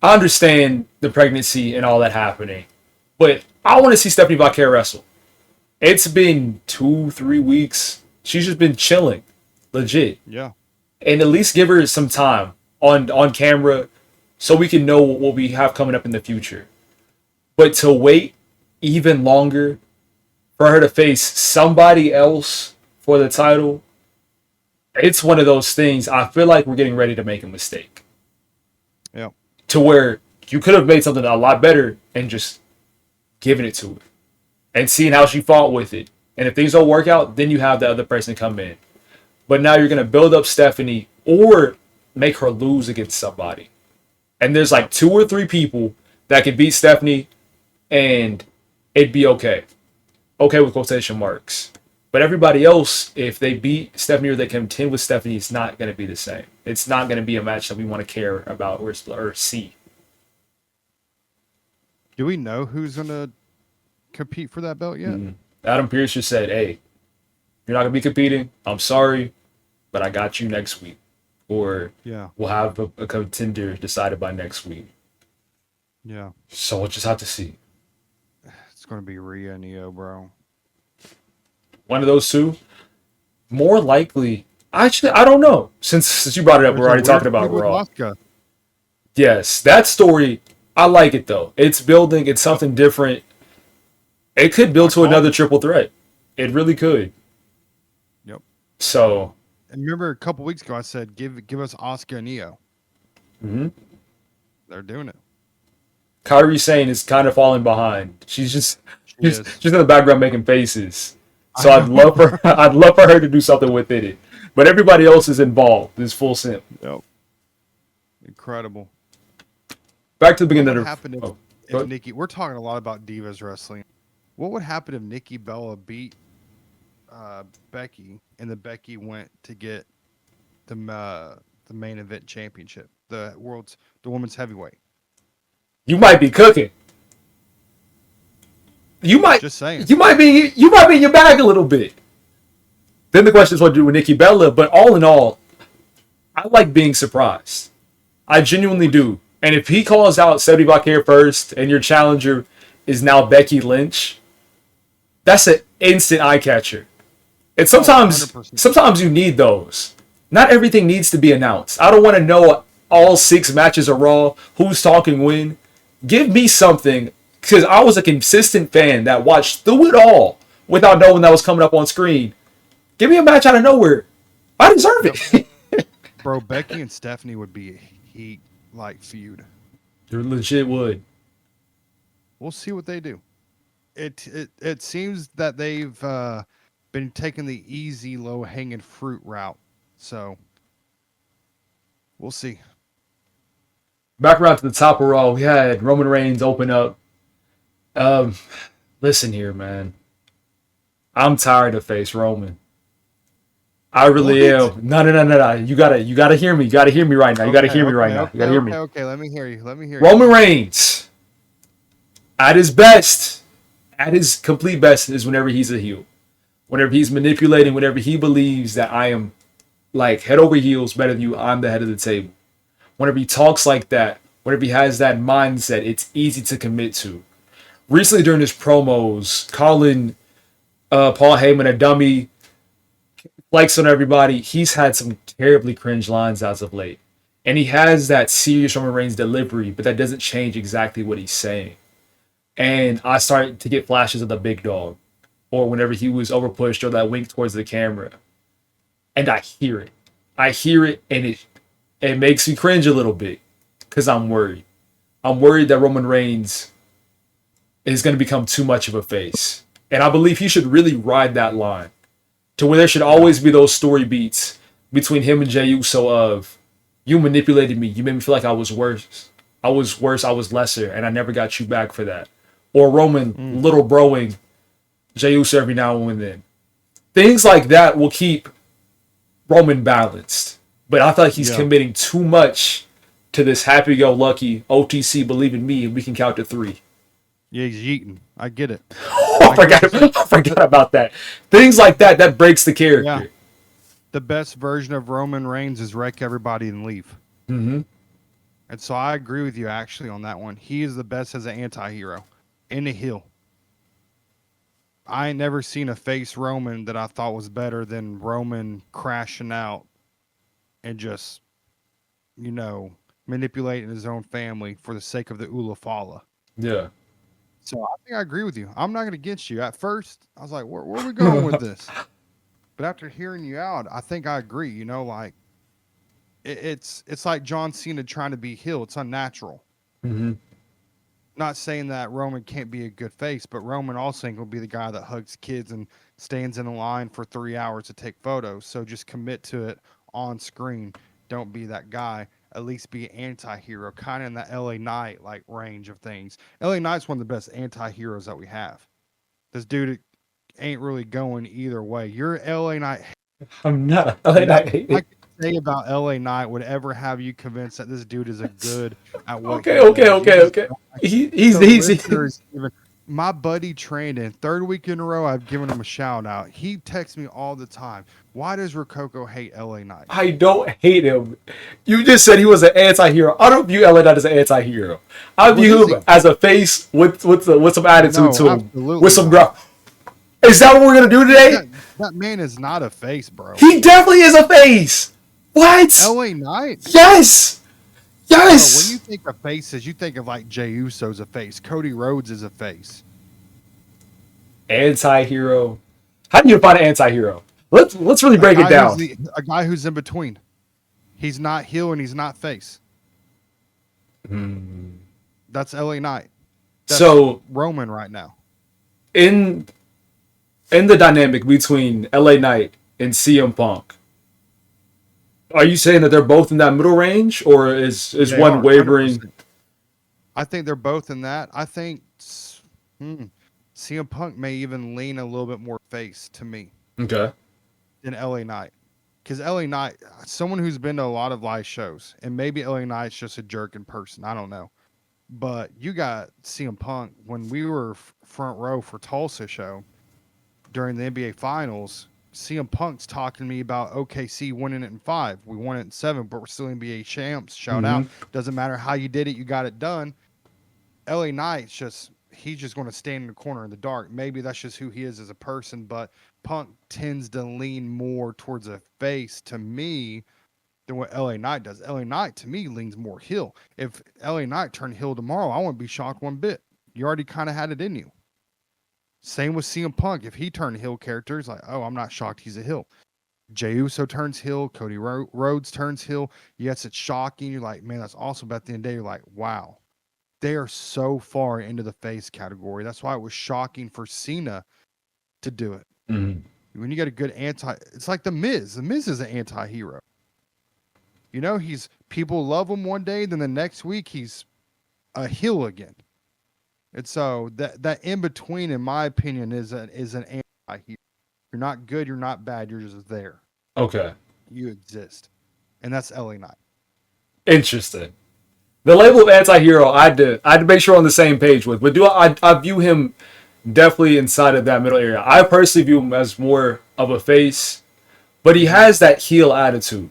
I understand the pregnancy and all that happening. But I want to see Stephanie Bacquer wrestle. It's been 2-3 weeks. She's just been chilling. Legit. Yeah. And at least give her some time on camera so we can know what we have coming up in the future. But to wait even longer for her to face somebody else for the title, it's one of those things. I feel like we're getting ready to make a mistake. Yeah. To where you could have made something a lot better and just given it to her and seeing how she fought with it. And if things don't work out, then you have the other person come in. But now you're going to build up Stephanie or make her lose against somebody. And there's like 2 or 3 people that can beat Stephanie and it'd be okay. Okay with quotation marks. But everybody else, if they beat Stephanie or they contend with Stephanie, it's not going to be the same. It's not going to be a match that we want to care about or see. Do we know who's going to compete for that belt yet? Mm-hmm. Adam Pearce just said, hey, you're not going to be competing. I'm sorry, but I got you next week. Or we'll have a contender decided by next week. Yeah. So we'll just have to see. It's going to be Rhea and Io, bro. One of those two? More likely. Actually, I don't know. Since you brought it up, we're already talking about Raw. Yes, that story, I like it though. It's building. It's something different. It could build to another triple threat. It really could. Yep. So, And remember a couple weeks ago I said give us Oscar and Neo. Mm-hmm. They're doing it. Kyrie Sane is kind of falling behind. She's just She she's is. just in the background making faces. I So I'd know. love for I'd love for her to do something within it. But everybody else is involved. It's full simp. Yep. Incredible. Back to the What beginning would of happen the, oh, if go Nikki? We're talking a lot about divas wrestling. What would happen if Nikki Bella beat Becky and then Becky went to get the main event championship, the women's heavyweight? you might be cooking. You might Just saying. you might be in your bag a little bit. Then the question is what to do with Nikki Bella. But all in all, I like being surprised. I genuinely do. And if he calls out 75 here first and your challenger is now Becky Lynch, that's an instant eye catcher. And Oh, sometimes 100%. sometimes you need those. Not everything needs to be announced. I don't want to know all 6 matches of Raw, who's talking when. Give me something because I was a consistent fan that watched through it all without knowing that was coming up on screen. Give me a match out of nowhere. I deserve Yep. it. Bro, Becky and Stephanie would be a heat like feud. They legit would. We'll see what they do. It seems that they've been taking the easy, low hanging fruit route. So we'll see. Back around to the top of Raw, we had Roman Reigns open up. Um, Listen here, man. I'm tired of face Roman. I really What? am. No. You gotta hear me. You gotta hear me right now. You gotta Okay, hear me right okay, now. You okay, gotta hear okay, me. okay. Let me hear you. Let me hear you. Roman Reigns, at his best, at his complete best, is whenever he's a heel. Whenever he's manipulating, whenever he believes that I am like head over heels better than you, I'm the head of the table. Whenever he talks like that, whenever he has that mindset, it's easy to commit to. Recently, during his promos, calling Paul Heyman a dummy, likes on everybody, he's had some terribly cringe lines as of late. And he has that serious Roman Reigns delivery, but that doesn't change exactly what he's saying. And I started to get flashes of the big dog, or whenever he was overpushed or that wink towards the camera. And I hear it. I hear it, and it makes me cringe a little bit because I'm worried. I'm worried that Roman Reigns is going to become too much of a face. And I believe he should really ride that line to where there should Yeah. always be those story beats between him and Jey Uso of you manipulated me, you made me feel like I was worse. I was worse, I was lesser, and I never got you back for that. Or Roman Mm. little broing Jey Uso every now and then. Things like that will keep Roman balanced. But I feel like he's Yeah. committing too much to this happy-go-lucky OTC believe in me and we can count to 3. Yeah, he's yeeting. I get it. I I get what you're saying. forgot about that. Things like that breaks the Yeah. character. The best version of Roman Reigns is wreck everybody and leave. Mm-hmm. And so I agree with you actually on that one. He is the best as an anti-hero and a heel. I ain't never seen a face Roman that I thought was better than Roman crashing out and just, you know, manipulating his own family for the sake of the Ulafala. Yeah. So I think I agree with you. I'm not going to get you. At first, I was like, where are we going with this? But after hearing you out, I think I agree. You know, like it's like John Cena trying to be heel. It's unnatural. Mm-hmm. Not saying that Roman can't be a good face, but Roman also ain't gonna be the guy that hugs kids and stands in a line for 3 hours to take photos. So just commit to it on screen. Don't be that guy. At least be an anti-hero, kind of in that LA Knight like range of things. LA Knight's one of the best anti-heroes that we have. This dude ain't really going either way. You're LA Knight. I'm not. Nothing I can say about LA Knight would ever have you convinced that this dude is a good at what Okay, he okay, does. You okay, just okay. don't like He's the he's listeners. Even my buddy Trandon, third week in a row, I've given him a shout out. He texts me all the time. Why does Rococo hate LA Knight? I don't hate him. You just said he was an anti-hero. I don't view LA Knight as an anti-hero. I What view is him he? as a face with some attitude No, to him, with absolutely some not. gruff. Is that what we're gonna do today? That man is not a face, bro. He definitely is a face. What? LA Knight? Yes. Bro, when Yes. you think of faces, you think of like Jey Uso's a face. Cody Rhodes is a face. Anti-hero. How do you define an anti-hero? let's really break it down. A guy who's in between. He's not heel and he's not face. That's LA Knight. That's So Roman right now. in the dynamic between LA Knight and CM Punk, are you saying that they're both in that middle range, or is They one are, wavering? 100%. I think they're both in that. I think CM Punk may even lean a little bit more face to me Okay. than LA Knight. Because LA Knight, someone who's been to a lot of live shows, and maybe LA Knight's just a jerk in person. I don't know. But you got CM Punk when we were front row for Tulsa show during the NBA Finals. CM Punk's talking to me about OKC winning it in 5. We won it in 7, but we're still NBA champs. Shout out. Doesn't matter how you did it, you got it done. LA Knight's he's just going to stand in the corner in the dark. Maybe that's just who he is as a person, but Punk tends to lean more towards a face to me than what LA Knight does. LA Knight to me leans more heel. If LA Knight turned heel tomorrow, I wouldn't be shocked one bit. You already kind of had it in you. Same with CM Punk. If he turned heel character, it's like, oh, I'm not shocked he's a heel. Jey Uso turns heel. Cody Rhodes turns heel. Yes, it's shocking. You're like, man, that's awesome. But at the end of the day, you're like, wow. They are so far into the face category. That's why it was shocking for Cena to do it. When you get a good it's like The Miz. The Miz is an anti-hero. You know, people love him one day, then the next week he's a heel again. And so that in between, in my opinion, is an anti-hero. You're not good, you're not bad, you're just there. Okay. You exist. And that's LA Knight. Interesting. The label of anti-hero, I had to make sure we're on the same page with, but I view him definitely inside of that middle area. I personally view him as more of a face, but he has that heel attitude.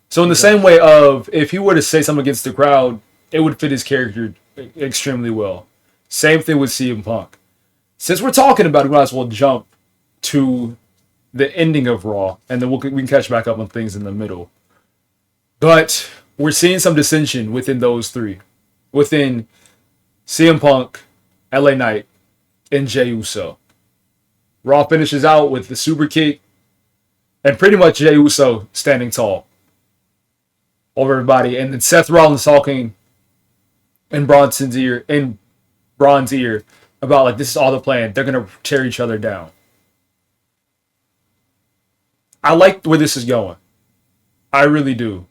So in the same way of, if he were to say something against the crowd, it would fit his character extremely well. Same thing with CM Punk. Since we're talking about it, we might as well jump to the ending of Raw, and then we can catch back up on things in the middle. But we're seeing some dissension within those three. Within CM Punk, LA Knight, and Jey Uso. Raw finishes out with the super kick, and pretty much Jey Uso standing tall over everybody. And then Seth Rollins talking in Braun's ear about, like, this is all the plan. They're going to tear each other down. I like where this is going. I really do.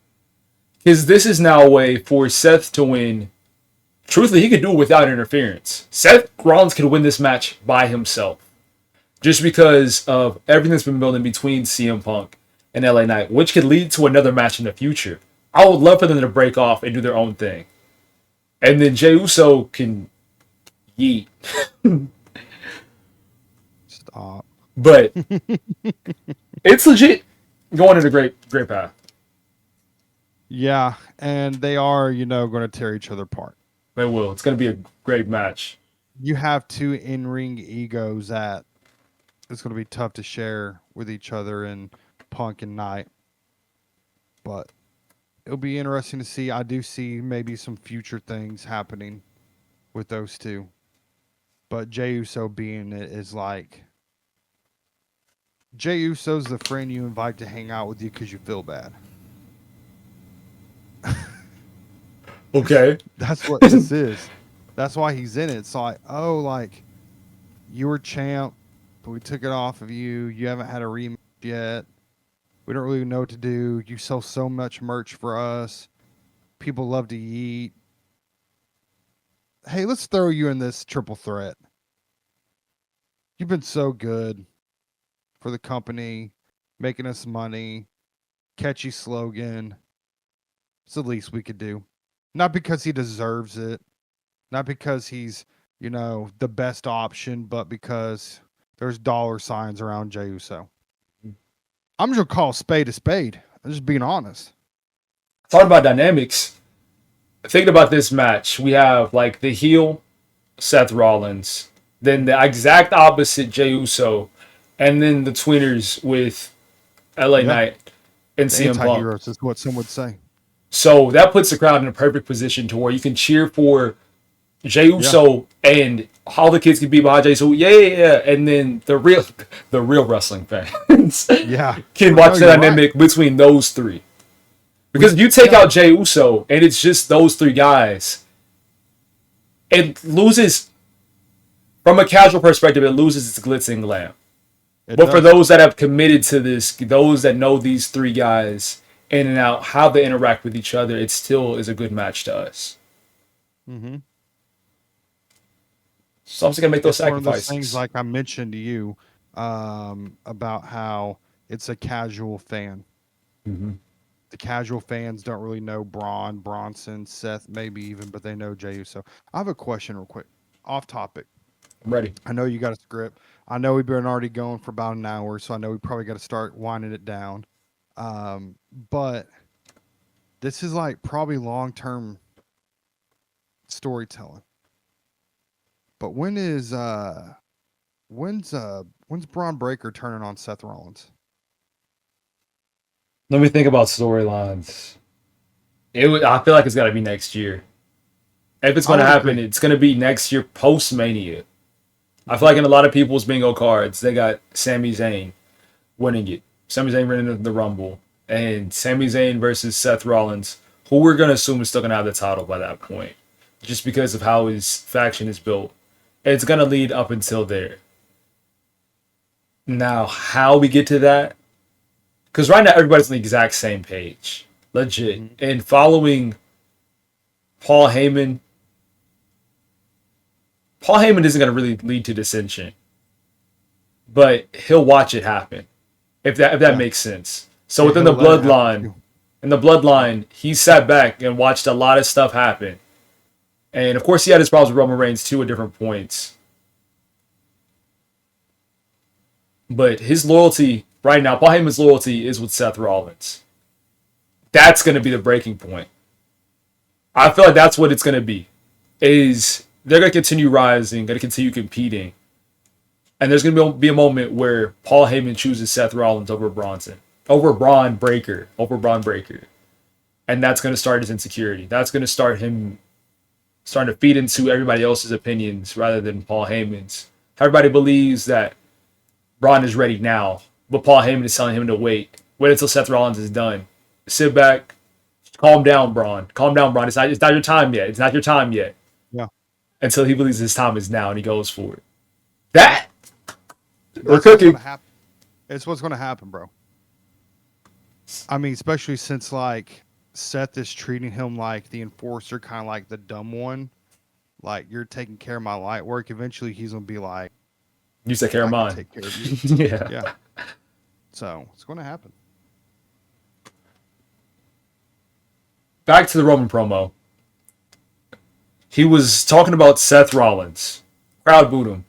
Because this is now a way for Seth to win. Truthfully, he could do it without interference. Seth Rollins could win this match by himself. Just because of everything that's been building between CM Punk and LA Knight, which could lead to another match in the future. I would love for them to break off and do their own thing. And then Jey Uso can yeet. Stop. But it's legit going in a great path. Yeah, and they are, going to tear each other apart. They will. It's going to be a great match. You have two in-ring egos that it's going to be tough to share with each other in Punk and Knight. But it'll be interesting to see. I do see maybe some future things happening with those two. But Jey Uso being it is like... Jey Uso's the friend you invite to hang out with you because you feel bad. Okay. That's what this is. That's why he's in it. It's like, oh, like, you were champ, but we took it off of you. You haven't had a rematch yet. We don't really know what to do. You sell so much merch for us. People love to eat. Hey, let's throw you in this triple threat. You've been so good for the company, making us money, catchy slogan. It's the least we could do. Not because he deserves it, not because he's, the best option, but because there's dollar signs around Jey Uso. I'm just going to call a spade a spade. I'm just being honest. Talking about dynamics, thinking about this match, we have, like, the heel Seth Rollins, then the exact opposite Jey Uso, and then the tweeners with LA Knight and CM Punk. Anti-heroes is what some would say. So that puts the crowd in a perfect position to where you can cheer for Jey Uso and all the kids can be behind Jey Uso. Yeah. And then the real wrestling fans Yeah. can No, watch the you're dynamic right. between those three. Because if you take Yeah. out Jey Uso and it's just those three guys, it loses, from a casual perspective, it loses its glitz and glam. It But for does. those that have committed to this, those that know these three guys in and out, how they interact with each other, it still is a good match to us. Mm-hmm. So I'm just gonna make those It's one of those things, sacrifices. like I mentioned to you, about how it's a casual fan. Mm-hmm. The casual fans don't really know Braun, Bronson, Seth, maybe even, but they know Jey Uso. I have a question real quick, off topic. I'm ready. I know you got a script. I know we've been already going for about an hour, so I know we probably got to start winding it down. But this is like probably long term storytelling. But when's Braun Breaker turning on Seth Rollins? Let me think about storylines. I feel like it's got to be next year. If it's I going to would happen, agree. it's going to be next year post Mania. I feel like in a lot of people's bingo cards, they got Sami Zayn winning it. Sami Zayn winning the Rumble. And Sami Zayn versus Seth Rollins, who we're going to assume is still going to have the title by that point, just because of how his faction is built. It's going to lead up until there. Now, how we get to that? Because right now, everybody's on the exact same page. Legit. Mm-hmm. And following Paul Heyman, Paul Heyman isn't going to really lead to dissension, but he'll watch it happen. If that Yeah, makes sense. So yeah, within he'll the let it happen bloodline, too. in the bloodline, he sat back and watched a lot of stuff happen. And of course, he had his problems with Roman Reigns too at different points. But his loyalty right now, Paul Heyman's loyalty is with Seth Rollins. That's going to be the breaking point. I feel like that's what it's going to be. Is they're going to continue rising, going to continue competing, and there's going to be a moment where Paul Heyman chooses Seth Rollins over Bronson, over Braun Breaker, and that's going to start his insecurity. That's going to start him starting to feed into everybody else's opinions rather than Paul Heyman's. Everybody believes that Braun is ready now, but Paul Heyman is telling him to wait until Seth Rollins is done. Sit back, calm down, Braun. Calm down, Braun. It's not your time yet. It's not your time yet. Yeah, Until he believes his time is now and he goes for it. That we're that's what's gonna cooking. happen. It's what's gonna happen, bro. I mean, especially since like Seth is treating him like the enforcer, kind of like the dumb one. Like you're taking care of my light work. Eventually, he's gonna be like, You take care of I can mine. take care of you. Yeah. Yeah. So it's gonna happen. Back to the Roman promo. He was talking about Seth Rollins. Crowd booed him.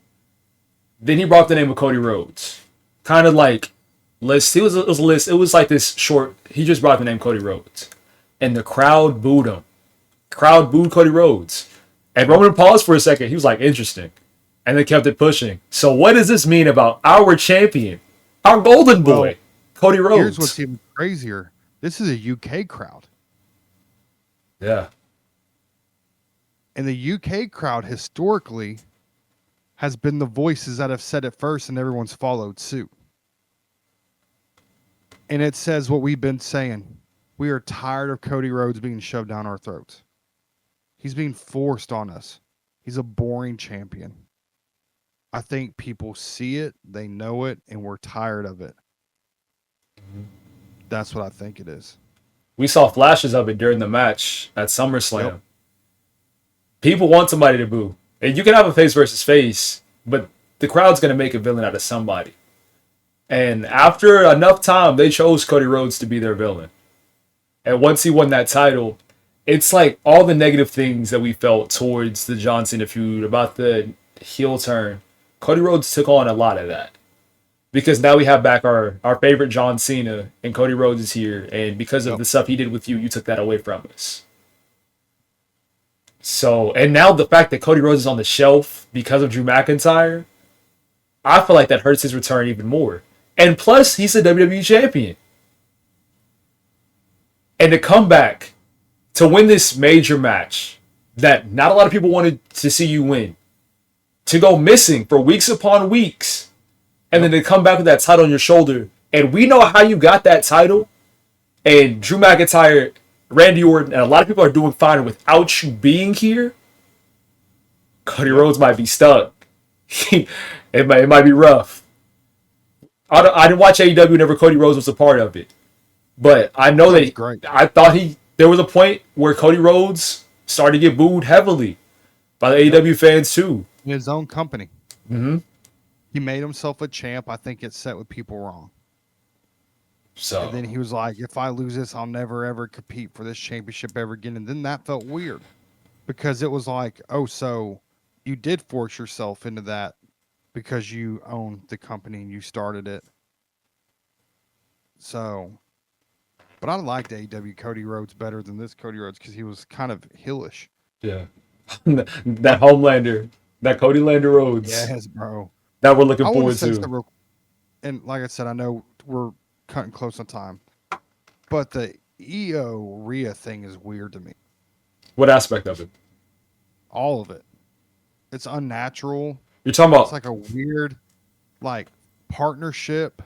Then he brought up the name of Cody Rhodes. Kind of like list. It was a list. It was like this short. He just brought up the name Cody Rhodes, and the crowd booed him. Crowd booed Cody Rhodes. And Roman paused for a second. He was like, interesting. And they kept it pushing. So what does this mean about our champion? Our golden Well, boy, Cody here's what's Rhodes. even crazier. This is a UK crowd. Yeah. And the UK crowd historically has been the voices that have said it first and everyone's followed suit. And it says what we've been saying. We are tired of Cody Rhodes being shoved down our throats. He's being forced on us. He's a boring champion. I think people see it, they know it, and we're tired of it. That's what I think it is. We saw flashes of it during the match at SummerSlam. Yep. People want somebody to boo. And you can have a face versus face, but the crowd's going to make a villain out of somebody. And after enough time, they chose Cody Rhodes to be their villain. And once he won that title, it's like all the negative things that we felt towards the John Cena feud, about the heel turn. Cody Rhodes took on a lot of that. Because now we have back our favorite John Cena, and Cody Rhodes is here. And because of Yep. the stuff he did with you, you took that away from us. So, and now the fact that Cody Rhodes is on the shelf because of Drew McIntyre, I feel like that hurts his return even more. And plus, he's a WWE champion. And to come back to win this major match that not a lot of people wanted to see you win, to go missing for weeks upon weeks, and then to come back with that title on your shoulder. And we know how you got that title. And Drew McIntyre, Randy Orton, and a lot of people are doing fine without you being here. Cody Yep. Rhodes might be stuck. It might be rough. I didn't watch AEW whenever Cody Rhodes was a part of it, but I know That was that great. I thought there was a point where Cody Rhodes started to get booed heavily by the AEW fans too. In his own company. Mm-hmm. He made himself a champ. I think it set with people wrong. So And then he was like, if I lose this, I'll never ever compete for this championship ever again. And then that felt weird because it was like, oh, so you did force yourself into that because you own the company and you started it. So, but I liked AEW Cody Rhodes better than this Cody Rhodes because he was kind of hillish. yeah, that Homelander, that Cody Lander Rhodes Yes, bro. that we're looking I want to forward say to. something real, and like I said, I know we're cutting close on time, but the EO Rhea thing is weird to me. What aspect of it? All of it. It's unnatural. You're talking It's about? like a weird, like, partnership.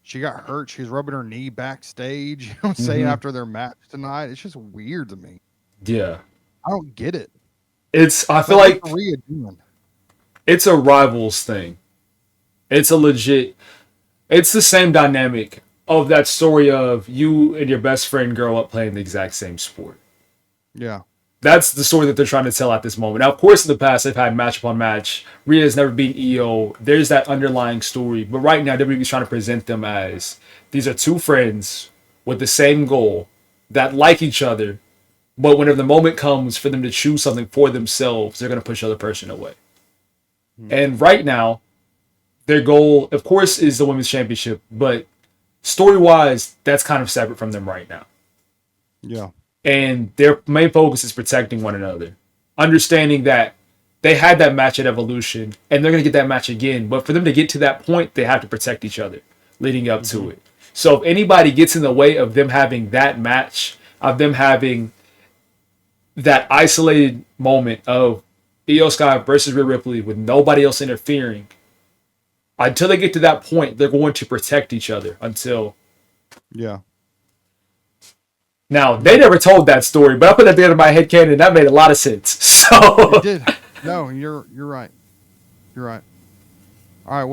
She got hurt. She was rubbing her knee backstage. You know what I'm saying? Mhm. After their match tonight. It's just weird to me. Yeah, I don't get it. I It's feel like, what's like Rhea doing? it's a rivals thing. It's a legit. It's the same dynamic of that story of you and your best friend grow up playing the exact same sport. Yeah. That's the story that they're trying to tell at this moment. Now, of course, in the past, they've had match upon match. Rhea has never been EO. There's that underlying story. But right now, WWE's trying to present them as these are two friends with the same goal that like each other. But whenever the moment comes for them to choose something for themselves, they're going to push the other person away. Hmm. And right now, their goal, of course, is the women's championship. But story wise, that's kind of separate from them right now. Yeah. And their main focus is protecting one another, understanding that they had that match at Evolution and they're going to get that match again. But for them to get to that point, they have to protect each other leading up to it. So if anybody gets in the way of them having that match, of them having that isolated moment of Io Sky versus Rhea Ripley with nobody else interfering, until they get to that point, they're going to protect each other until. Yeah. Now, they never told that story, but I put that together in my head canon, and that made a lot of sense. So It did. No, you're right. You're right. All right,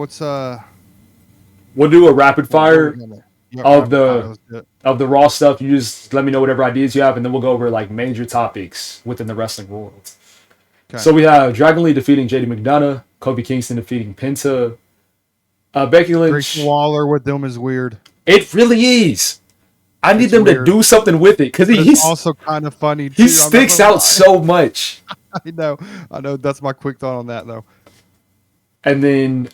we'll do a rapid what we fire gonna yeah, of rapid fire, the let's do it. of the Raw stuff. You just let me know whatever ideas you have, and then we'll go over like major topics within the wrestling world. Okay. So we have Dragon Lee defeating JD McDonough, Kofi Kingston defeating Penta, Becky Grayson Lynch. Waller with them is weird. It really is. I need It's them to weird. do something with it because But it's also kind of funny too. he I'm not sticks gonna out lie. so much. I know. I know. That's my quick thought on that though. And then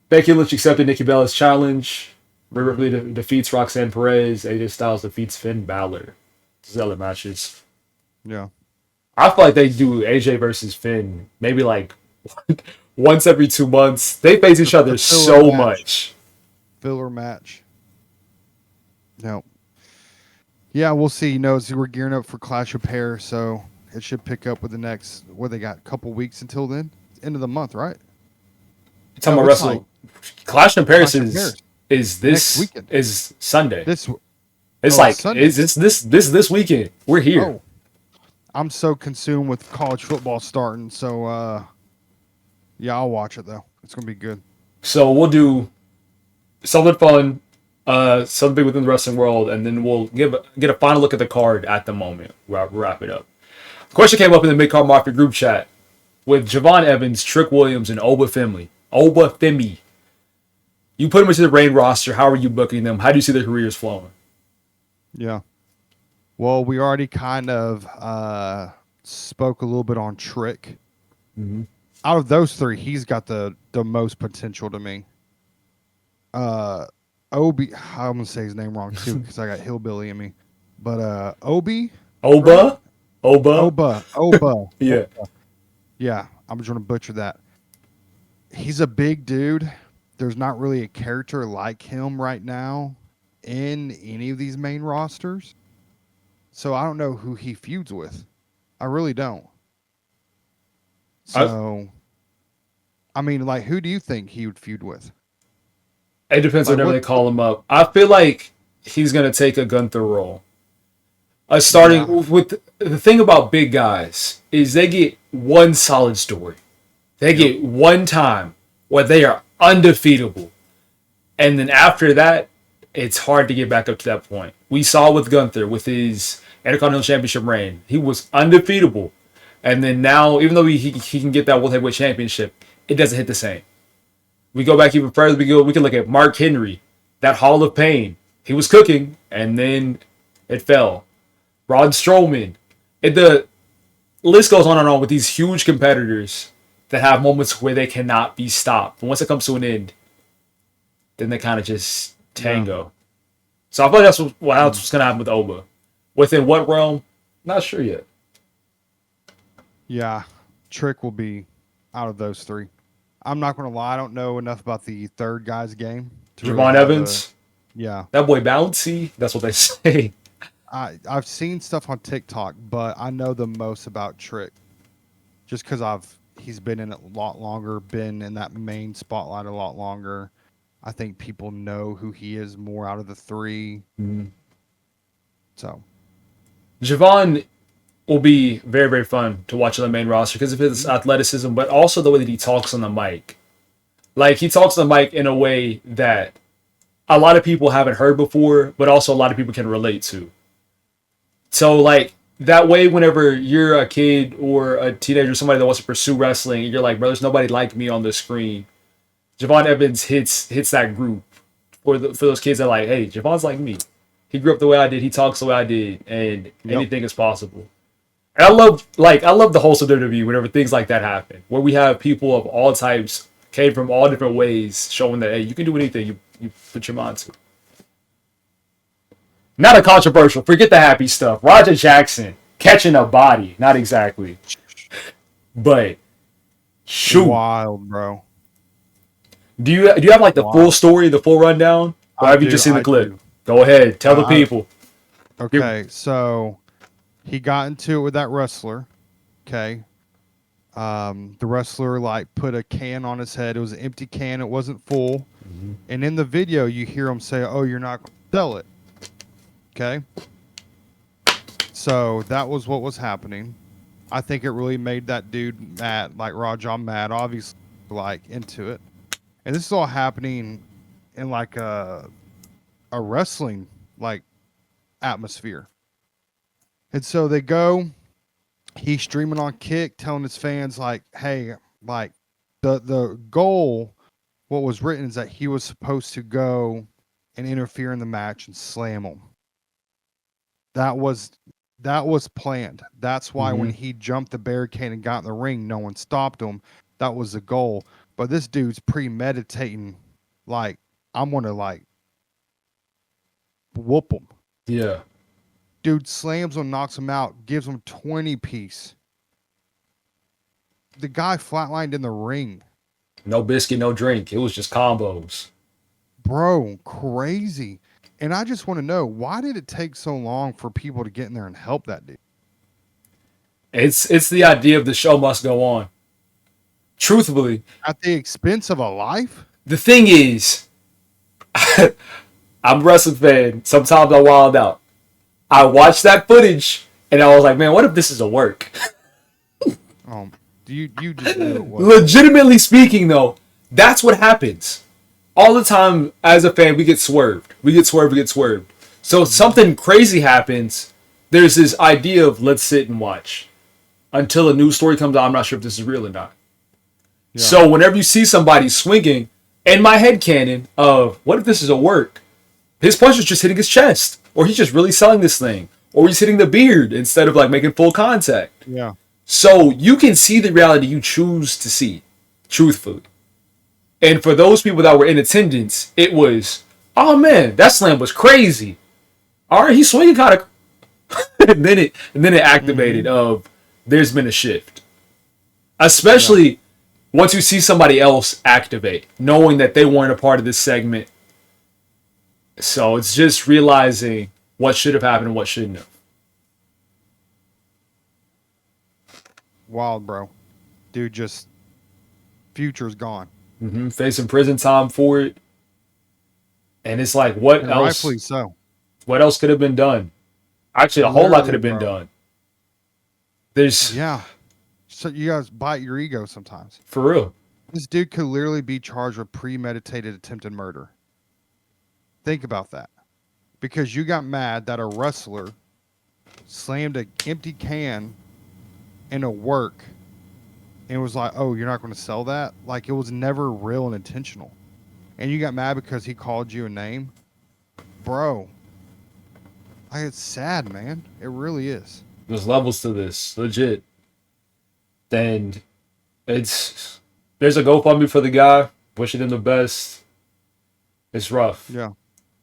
Becky Lynch accepted Nikki Bella's challenge. Rhea Ripley defeats Roxanne Perez. AJ Styles defeats Finn Balor. These other matches. Yeah. I feel like they do AJ versus Finn maybe like once every 2 months. They face each other A filler so match. much. Filler match. No. Yeah, we'll see. You know, we're gearing up for Clash of Pair, so it should pick up with the next. What they got? A couple weeks until then. End of the month, right? You're talking No, about it's Wrestle. Clash in Paris Clash of Paris. is Next this weekend. is Sunday. This. It's Oh, like Sunday. is this weekend. We're here. Oh, I'm so consumed with college football starting. So, yeah, I'll watch it though. It's gonna be good. So we'll do something fun, something within the wrestling world, and then we'll get a final look at the card at the moment. Wrap it up. The question came up in the Mid-Card Mafia group chat with Javon Evans, Trick Williams, and Oba Femi. Oba Femi. You put them into the Reign roster. How are you booking them? How do you see their careers flowing? Yeah. Well, we already kind of spoke a little bit on Trick. Mm-hmm. Out of those three, he's got the most potential to me. Obi, I'm gonna say his name wrong too because I got hillbilly in me. But Obi, Oba? right? Oba? Oba. Yeah. Yeah, I'm just gonna butcher that. He's a big dude. There's not really a character like him right now in any of these main rosters. So I don't know who he feuds with. I really don't. I, So I mean, like, who do you think he would feud with? It depends Like, whenever what? they call him up. I feel like he's gonna take a Gunther role. Yeah, Starting with the thing about big guys is they get one solid story. They yep, get one time where they are undefeatable, and then after that, it's hard to get back up to that point. We saw with Gunther with his Intercontinental Championship reign, he was undefeatable, and then now, even though he can get that World Heavyweight Championship, it doesn't hit the same. We go back even further. We can look at Mark Henry, that Hall of Pain. He was cooking, and then it fell. Braun Strowman. The list goes on and on with these huge competitors that have moments where they cannot be stopped. But once it comes to an end, then they kind of just yeah, tango. So I feel like that's mm, what's going to happen with Oba. Within what realm? Not sure yet. yeah. Trick will be out of those three. I'm not gonna lie, I don't know enough about the third guy's game to really Javon have a. Evans. Yeah, That boy bouncy. That's what they say. I've seen stuff on TikTok, but I know the most about Trick just because he's been in it a lot longer, been in that main spotlight a lot longer. I think people know who he is more out of the three. So Javon will be very, very fun to watch on the main roster because of his athleticism, but also the way that he talks on the mic. Like, he talks on the mic in a way that a lot of people haven't heard before, but also a lot of people can relate to. So, like, that way, whenever you're a kid or a teenager, somebody that wants to pursue wrestling, and you're like, bro, there's nobody like me on the screen. Javon Evans hits that group for those kids that are like, hey, Javon's like me. He grew up the way I did. He talks the way I did, and yep, anything is possible. And I love the wholesome WWE whenever things like that happen, where we have people of all types came from all different ways, showing that hey, you can do anything you put your mind to. Not a controversial. Forget the happy stuff. Roger Jackson catching a body, not exactly, but shoot. wild, bro. Do you have like the full Wild. story, the full rundown, or I have you do. just seen the I clip? do. Go ahead, tell the I people. Give- okay. So he got into it with that wrestler. Okay. The wrestler like put a can on his head. It was an empty can. It wasn't full. And in the video, you hear him say, "Oh, you're not going to sell it." Okay. So that was what was happening. I think it really made that dude mad, like Raja mad, obviously, like into it. And this is all happening in like a wrestling like atmosphere. And so they go, he's streaming on Kick, telling his fans like, "Hey, like the goal, what was written is that he was supposed to go and interfere in the match and slam him. That was that was planned. That's why when Mhm. he jumped the barricade and got in the ring, no one stopped him. That was the goal. But this dude's premeditating, like I'm gonna like whoop him. Yeah, Dude slams him, knocks him out, gives him 20 piece. The guy flatlined in the ring. no biscuit, no drink. It was just combos. Bro, crazy. And I just want to know, why did it take so long for people to get in there and help that dude? It's the idea of the show must go on. Truthfully, At the expense of a life? the thing is, I'm a wrestling fan. Sometimes I wild out. I watched that footage and I was like, man, what if this is a work? You just knew it was. Legitimately speaking, though, that's what happens. All the time as a fan, we get swerved. We get swerved, we get swerved. So something crazy happens. There's this idea of let's sit and watch until a new story comes out. I'm not sure if this is real or not. Yeah. So whenever you see somebody swinging, in my head canon of what if this is a work? His punch is just hitting his chest, or he's just really selling this thing, or he's hitting the beard instead of like making full contact. Yeah. So you can see the reality you choose to see, truthfully. And for those people that were in attendance, it was, oh man, that slam was crazy. All right, he's swinging kind of, and then it activated Mhm. of there's been a shift, Yeah. especially once you see somebody else activate, knowing that they weren't a part of this segment. So it's just realizing what should have happened and what shouldn't have. Wild, bro. Dude just future's gone. Facing prison time for it. And it's like, what And else? rightfully so. What else could have been done? Actually, a whole lot could Literally, have been bro. done. There's Yeah. So you guys bite your ego sometimes. for real. This dude could literally be charged with premeditated attempted murder. Think about that. Because you got mad that a wrestler slammed an empty can in a work and was like, oh, you're not going to sell that? Like, it was never real and intentional. And you got mad because he called you a name? Bro, like, it's sad, man. It really is. There's levels to this, legit. And there's a GoFundMe for the guy, wishing him the best. It's rough. Yeah.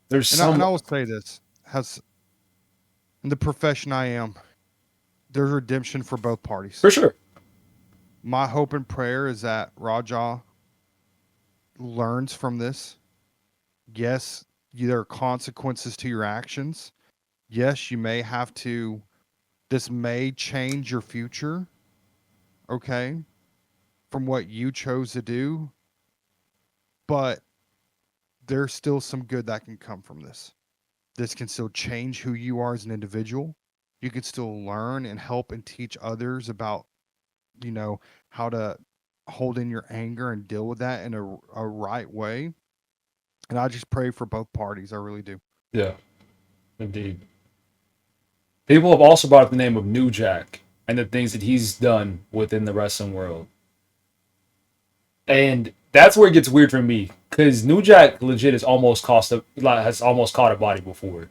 There's And I will say this, has in the profession I am, there's redemption for both parties. for sure. My hope and prayer is that Raja learns from this. Yes, there are consequences to your actions. Yes, you may have to, this may change your future, okay, from what you chose to do, but there's still some good that can come from this. This can still change who you are as an individual. You can still learn and help and teach others about, how to hold in your anger and deal with that in a right way. And I just pray for both parties. I really do. Yeah, indeed. People have also brought up the name of New Jack and the things that he's done within the wrestling world. And that's where it gets weird for me. Because New Jack legit has almost caught a body before.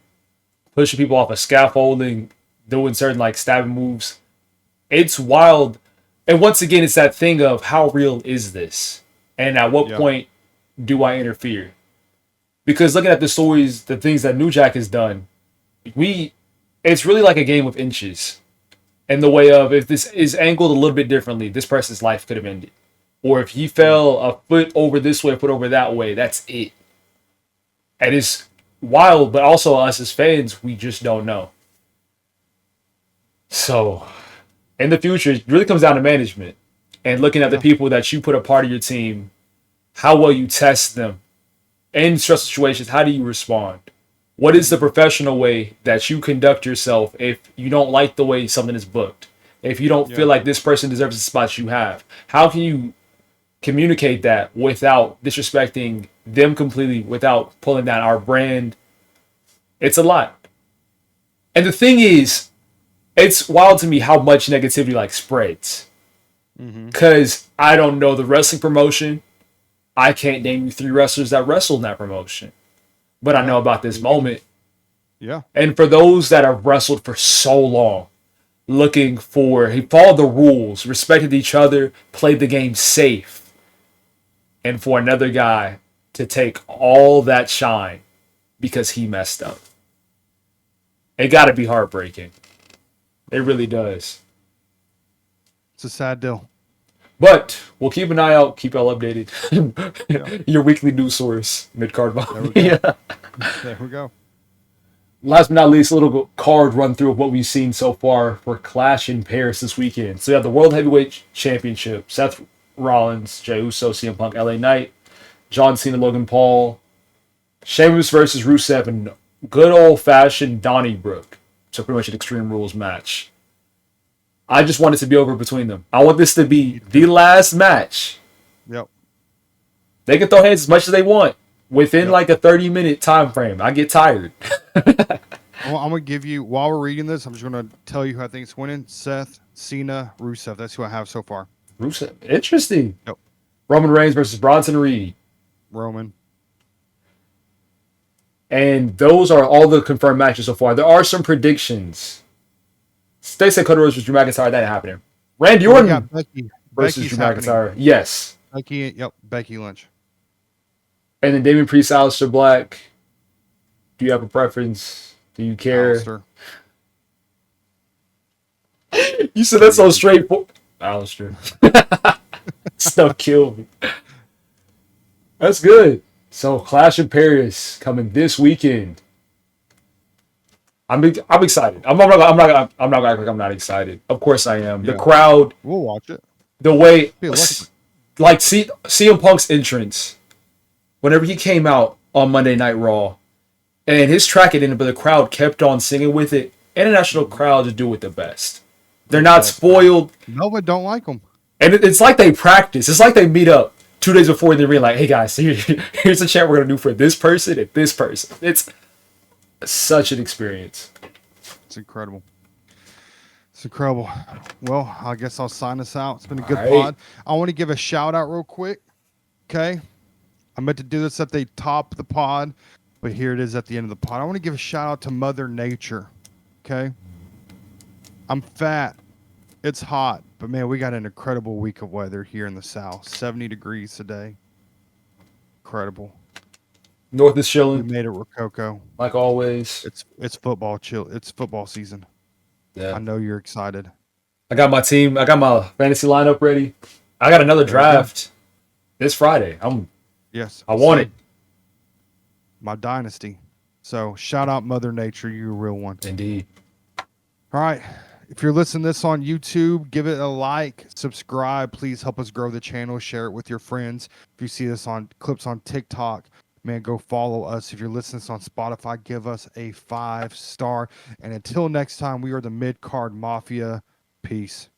Pushing people off of scaffolding, doing certain like stabbing moves. It's wild. And once again, it's that thing of how real is this? And at what Yeah. point do I interfere? Because looking at the stories, the things that New Jack has done, it's really like a game of inches. In the way of if this is angled a little bit differently, this person's life could have ended. Or if he fell a foot over this way, a foot over that way, that's it. And it's wild, but also us as fans, we just don't know. So, in the future, it really comes down to management and looking at the people that you put a part of your team, how well you test them. In stressful situations, how do you respond? What is the professional way that you conduct yourself if you don't like the way something is booked? If you don't feel like this person deserves the spots you have? How can you communicate that without disrespecting them completely, without pulling down our brand? It's a lot. And the thing is, it's wild to me how much negativity like spreads. Because I don't know the wrestling promotion. I can't name you 3 wrestlers that wrestled in that promotion. But I know about this moment. Yeah. And for those that have wrestled for so long, he followed the rules, respected each other, played the game safe. And for another guy to take all that shine because he messed up. It got to be heartbreaking. It really does. It's a sad deal. But we'll keep an eye out, keep y'all updated. Yeah. Your weekly news source, mid-card There we yeah. go. There we go. Last but not least, a little card run through of what we've seen so far for Clash in Paris this weekend. So you have the World Heavyweight Championship. Seth Rollins, Jey Uso, CM Punk, LA Knight, John Cena, Logan Paul, Sheamus versus Rusev, and good old-fashioned Donnybrook. So pretty much an Extreme Rules match. I just want it to be over between them. I want this to be the last match. Yep. They can throw hands as much as they want within like a 30-minute time frame. I get tired. Well, I'm going to give you, while we're reading this, I'm just going to tell you who I think is winning. Seth, Cena, Rusev. That's who I have so far. Rusev. Interesting. Yep. Roman Reigns versus Bronson Reed. Roman. And those are all the confirmed matches so far. There are some predictions. They said Cody Rhodes versus Drew McIntyre. That ain't happening. Randy We Orton got Becky. versus Becky's Drew happening. McIntyre. Yes. Becky Lynch. And then Damian Priest, Aleister Black. Do you have a preference? Do you care? Alistair. You said that's so straightforward. Aleister. Stuff killed me. That's good. So Clash in Paris coming this weekend. I'm excited. I'm not gonna act like I'm not excited. Of course I am. The crowd, We'll watch it. the way. Be electric. like CM Punk's entrance whenever he came out on Monday Night Raw, and his track it in, but the crowd kept on singing with it. International crowds just do it the best. They're not spoiled. No, but don't like them. And it's like they practice. It's like they meet up 2 days before in the ring, like, hey guys, here's the chant we're gonna do for this person and this person. It's such an experience. It's incredible. It's incredible. Well, I guess I'll sign us out. It's been a good All right. pod. I want to give a shout out real quick. Okay. I meant to do this at the top of the pod, but here it is at the end of the pod. I want to give a shout out to Mother Nature. Okay. I'm fat. It's hot, but man, we got an incredible week of weather here in the South. 70 degrees today. Incredible. North is We chilling, made it, Rococo. like always. It's football chill. It's football season. Yeah. I know you're excited. I got my team. I got my fantasy lineup ready. I got another draft this Friday. Yes. I want it. My dynasty. So shout out Mother Nature. You're a real one. Indeed. All right. If you're listening to this on YouTube, give it a like, subscribe. Please help us grow the channel. Share it with your friends. If you see this on clips on TikTok, man, go follow us. If you're listening to this on Spotify, give us a 5-star. And until next time, we are the Mid Card Mafia. Peace.